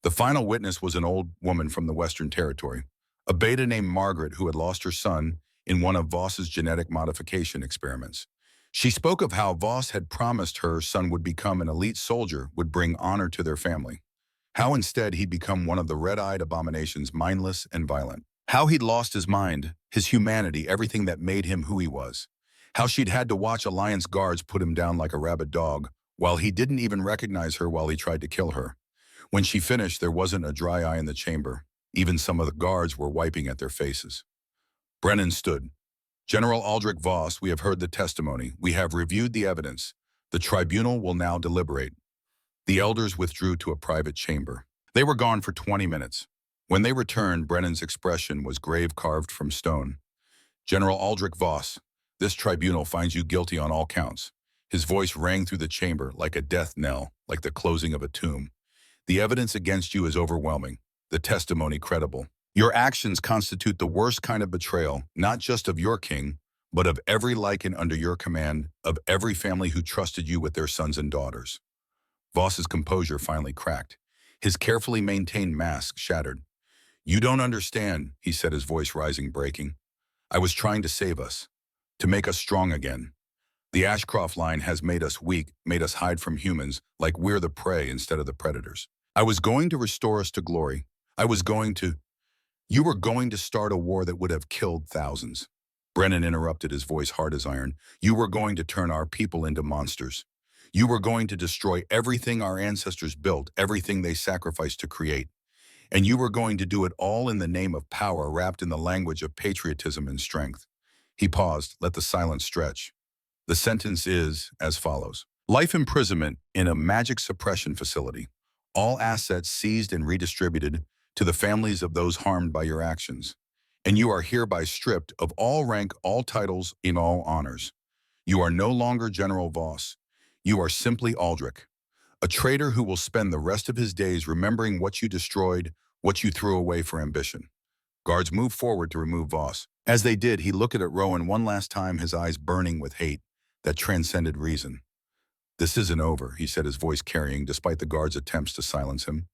The final witness was an old woman from the Western Territory, a beta named Margaret who had lost her son in one of Voss's genetic modification experiments. She spoke of how Voss had promised her son would become an elite soldier, would bring honor to their family. How instead he'd become one of the red-eyed abominations, mindless and violent. How he'd lost his mind, his humanity, everything that made him who he was. How she'd had to watch Alliance guards put him down like a rabid dog, while he didn't even recognize her while he tried to kill her. When she finished, there wasn't a dry eye in the chamber. Even some of the guards were wiping at their faces. Brennan stood. General Aldrich Voss, we have heard the testimony. We have reviewed the evidence. The tribunal will now deliberate. The elders withdrew to a private chamber. They were gone for 20 minutes. When they returned, Brennan's expression was grave, carved from stone. General Aldrich Voss, this tribunal finds you guilty on all counts. His voice rang through the chamber like a death knell, like the closing of a tomb. The evidence against you is overwhelming, the testimony credible. Your actions constitute the worst kind of betrayal, not just of your king, but of every lycan under your command, of every family who trusted you with their sons and daughters. Voss's composure finally cracked. His carefully maintained mask shattered. You don't understand, he said, his voice rising, breaking. I was trying to save us, to make us strong again. The Ashcroft line has made us weak, made us hide from humans, like we're the prey instead of the predators. I was going to restore us to glory. You were going to start a war that would have killed thousands. Brennan interrupted, his voice hard as iron. You were going to turn our people into monsters. You were going to destroy everything our ancestors built, everything they sacrificed to create. And you were going to do it all in the name of power, wrapped in the language of patriotism and strength. He paused, let the silence stretch. The sentence is as follows. Life imprisonment in a magic suppression facility. All assets seized and redistributed to the families of those harmed by your actions. And you are hereby stripped of all rank, all titles, in all honors. You are no longer General Voss. You are simply Aldrich, a traitor who will spend the rest of his days remembering what you destroyed, what you threw away for ambition. Guards moved forward to remove Voss. As they did, he looked at Rowan one last time, his eyes burning with hate that transcended reason. This isn't over, he said, his voice carrying, despite the guards' attempts to silence him.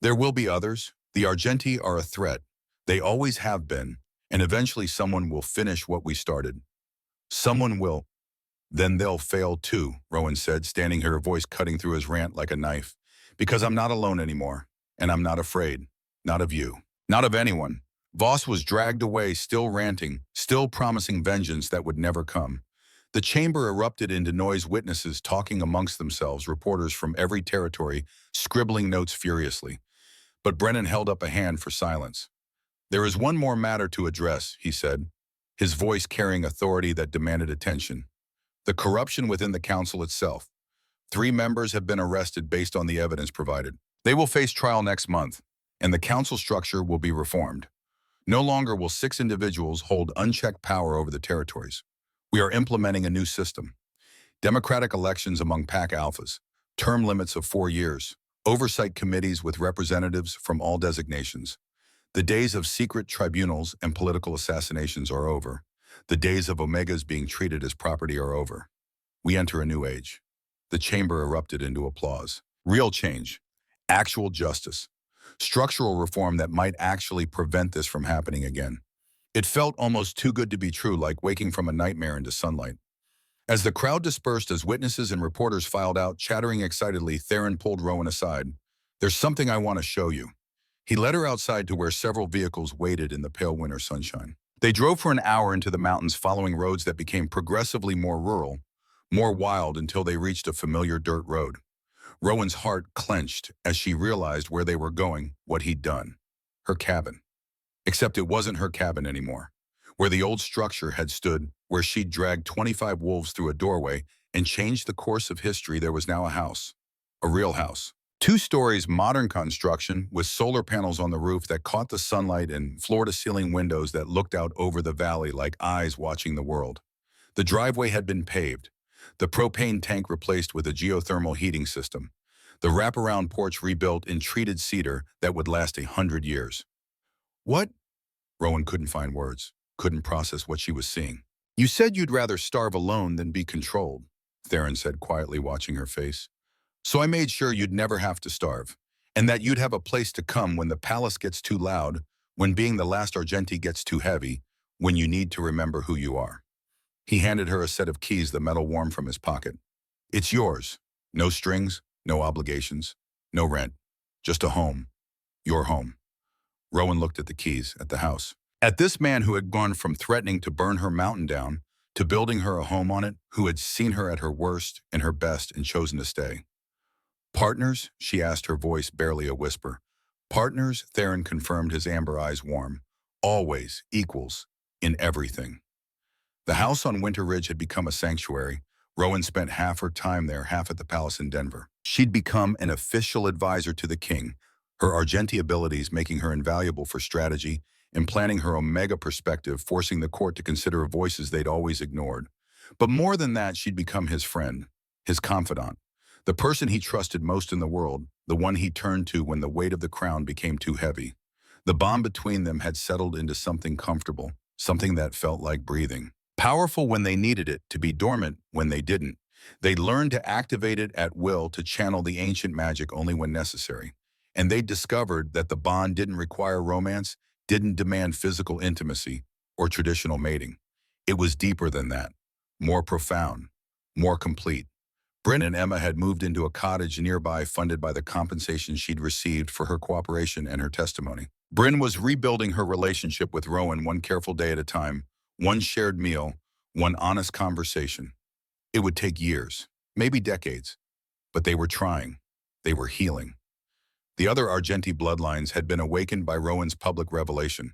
There will be others. The Argenti are a threat. They always have been, and eventually someone will finish what we started. Someone will. Then they'll fail too, Rowan said, standing here, her voice cutting through his rant like a knife. Because I'm not alone anymore, and I'm not afraid. Not of you. Not of anyone. Voss was dragged away, still ranting, still promising vengeance that would never come. The chamber erupted into noise, witnesses talking amongst themselves, reporters from every territory scribbling notes furiously. But Brennan held up a hand for silence. There is one more matter to address, he said, his voice carrying authority that demanded attention. The corruption within the council itself. 3 members have been arrested based on the evidence provided. They will face trial next month, and the council structure will be reformed. No longer will 6 individuals hold unchecked power over the territories. We are implementing a new system. Democratic elections among Pack Alphas, term limits of 4 years, oversight committees with representatives from all designations. The days of secret tribunals and political assassinations are over. The days of Omegas being treated as property are over. We enter a new age. The chamber erupted into applause. Real change. Actual justice. Structural reform that might actually prevent this from happening again. It felt almost too good to be true, like waking from a nightmare into sunlight. As the crowd dispersed, as witnesses and reporters filed out, chattering excitedly, Theron pulled Rowan aside. There's something I want to show you. He led her outside to where several vehicles waited in the pale winter sunshine. They drove for an hour into the mountains, following roads that became progressively more rural, more wild, until they reached a familiar dirt road. Rowan's heart clenched as she realized where they were going, what he'd done. Her cabin. Except it wasn't her cabin anymore. Where the old structure had stood, where she'd dragged 25 wolves through a doorway and changed the course of history, there was now a house. A real house. 2 stories, modern construction, with solar panels on the roof that caught the sunlight and floor-to-ceiling windows that looked out over the valley like eyes watching the world. The driveway had been paved. The propane tank replaced with a geothermal heating system. The wraparound porch rebuilt in treated cedar that would last 100 years. What? Rowan couldn't find words, couldn't process what she was seeing. You said you'd rather starve alone than be controlled, Theron said, quietly watching her face. So I made sure you'd never have to starve, and that you'd have a place to come when the palace gets too loud, when being the last Argenti gets too heavy, when you need to remember who you are. He handed her a set of keys, the metal warm from his pocket. It's yours. No strings, no obligations, no rent. Just a home. Your home. Rowan looked at the keys, at the house. At this man who had gone from threatening to burn her mountain down to building her a home on it, who had seen her at her worst and her best and chosen to stay. Partners? She asked, her voice barely a whisper. Partners? Theron confirmed, his amber eyes warm. Always. Equals. In everything. The house on Winter Ridge had become a sanctuary. Rowan spent half her time there, half at the palace in Denver. She'd become an official advisor to the king, her Argenti abilities making her invaluable for strategy and planning her Omega perspective, forcing the court to consider voices they'd always ignored. But more than that, she'd become his friend, his confidant, the person he trusted most in the world, the one he turned to when the weight of the crown became too heavy. The bond between them had settled into something comfortable, something that felt like breathing. Powerful when they needed it, to be dormant when they didn't. They'd learned to activate it at will, to channel the ancient magic only when necessary. And they'd discovered that the bond didn't require romance, didn't demand physical intimacy or traditional mating. It was deeper than that, more profound, more complete. Bryn and Emma had moved into a cottage nearby, funded by the compensation she'd received for her cooperation and her testimony. Bryn was rebuilding her relationship with Rowan one careful day at a time, one shared meal, one honest conversation. It would take years, maybe decades, but they were trying. They were healing. The other Argenti bloodlines had been awakened by Rowan's public revelation.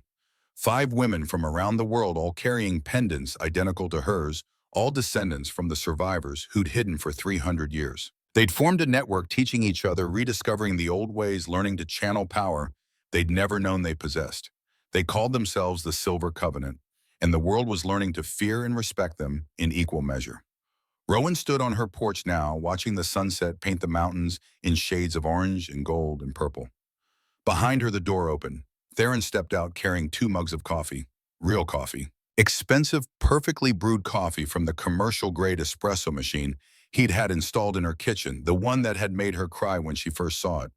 5 women from around the world, all carrying pendants identical to hers, all descendants from the survivors who'd hidden for 300 years. They'd formed a network, teaching each other, rediscovering the old ways, learning to channel power they'd never known they possessed. They called themselves the Silver Covenant, and the world was learning to fear and respect them in equal measure. Rowan stood on her porch now, watching the sunset paint the mountains in shades of orange and gold and purple. Behind her, the door opened. Theron stepped out carrying 2 mugs of coffee, real coffee. Expensive, perfectly brewed coffee from the commercial-grade espresso machine he'd had installed in her kitchen, the one that had made her cry when she first saw it.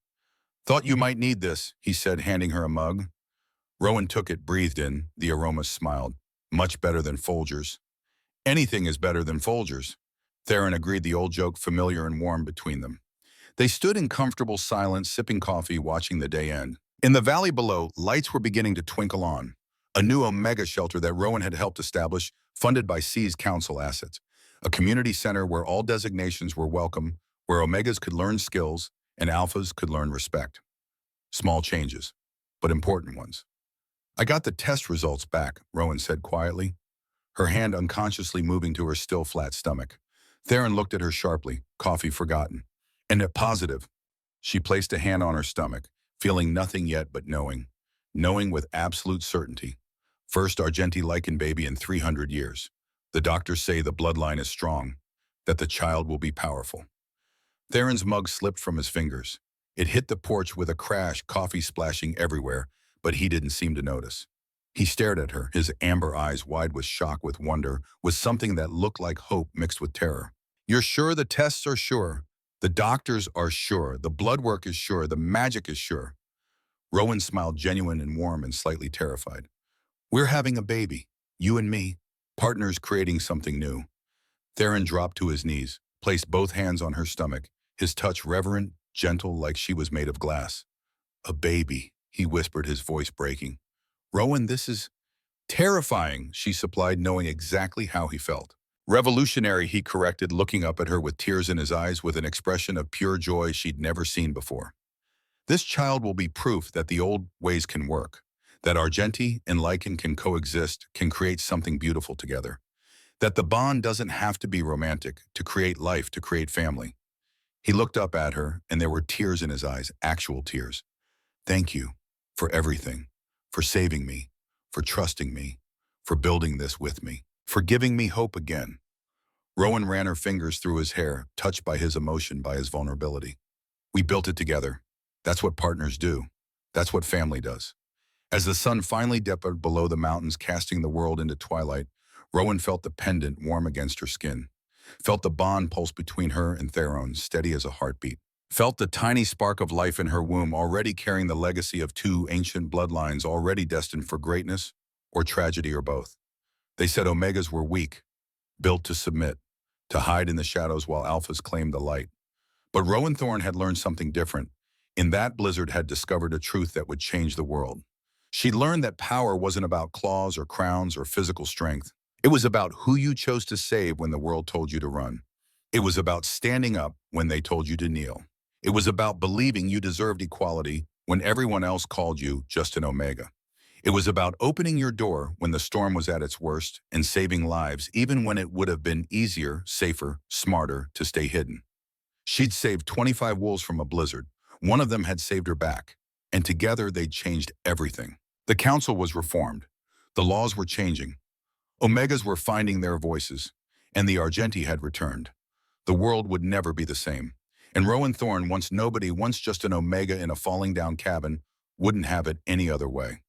"Thought you might need this," he said, handing her a mug. Rowan took it, breathed in. The aroma smiled. "Much better than Folgers." "Anything is better than Folgers." Theron agreed, the old joke familiar and warm between them. They stood in comfortable silence, sipping coffee, watching the day end. In the valley below, lights were beginning to twinkle on. A new Omega shelter that Rowan had helped establish, funded by C's council assets. A community center where all designations were welcome, where Omegas could learn skills and Alphas could learn respect. Small changes, but important ones. "I got the test results back," Rowan said quietly, her hand unconsciously moving to her still flat stomach. Theron looked at her sharply, coffee forgotten. "And a positive." She placed a hand on her stomach, feeling nothing yet but knowing. Knowing with absolute certainty. First Argenti lichen baby in 300 years. The doctors say the bloodline is strong, that the child will be powerful. Theron's mug slipped from his fingers. It hit the porch with a crash, coffee splashing everywhere, but he didn't seem to notice. He stared at her, his amber eyes wide with shock, with wonder, with something that looked like hope mixed with terror. "You're sure the tests are sure? The doctors are sure. The blood work is sure. The magic is sure." Rowan smiled, genuine and warm and slightly terrified. "We're having a baby. You and me. Partners creating something new." Theron dropped to his knees, placed both hands on her stomach, his touch reverent, gentle, like she was made of glass. "A baby," he whispered, his voice breaking. "Rowan, this is terrifying," she supplied, knowing exactly how he felt. "Revolutionary," he corrected, looking up at her with tears in his eyes, with an expression of pure joy she'd never seen before. "This child will be proof that the old ways can work, that Argenti and lichen can coexist, can create something beautiful together, that the bond doesn't have to be romantic to create life, to create family." He looked up at her, and there were tears in his eyes, actual tears. "Thank you for everything, for saving me, for trusting me, for building this with me, for giving me hope again." Rowan ran her fingers through his hair, touched by his emotion, by his vulnerability. "We built it together. That's what partners do. That's what family does." As the sun finally dipped below the mountains, casting the world into twilight, Rowan felt the pendant warm against her skin, felt the bond pulse between her and Theron, steady as a heartbeat, felt the tiny spark of life in her womb, already carrying the legacy of 2 ancient bloodlines, already destined for greatness or tragedy or both. They said Omegas were weak. built to submit, to hide in the shadows while alphas claimed the light. But Rowan Thorne had learned something different. In that blizzard had discovered a truth that would change the world. She'd learned that power wasn't about claws or crowns or physical strength. It was about who you chose to save when the world told you to run. It was about standing up when they told you to kneel. It was about believing you deserved equality when everyone else called you just an omega. It was about opening your door when the storm was at its worst and saving lives even when it would have been easier, safer, smarter to stay hidden. She'd saved 25 wolves from a blizzard. One of them had saved her back, and together they'd changed everything. The council was reformed. The laws were changing. Omegas were finding their voices, and the Argenti had returned. The world would never be the same. And Rowan Thorne, once nobody, once just an Omega in a falling down cabin, wouldn't have it any other way.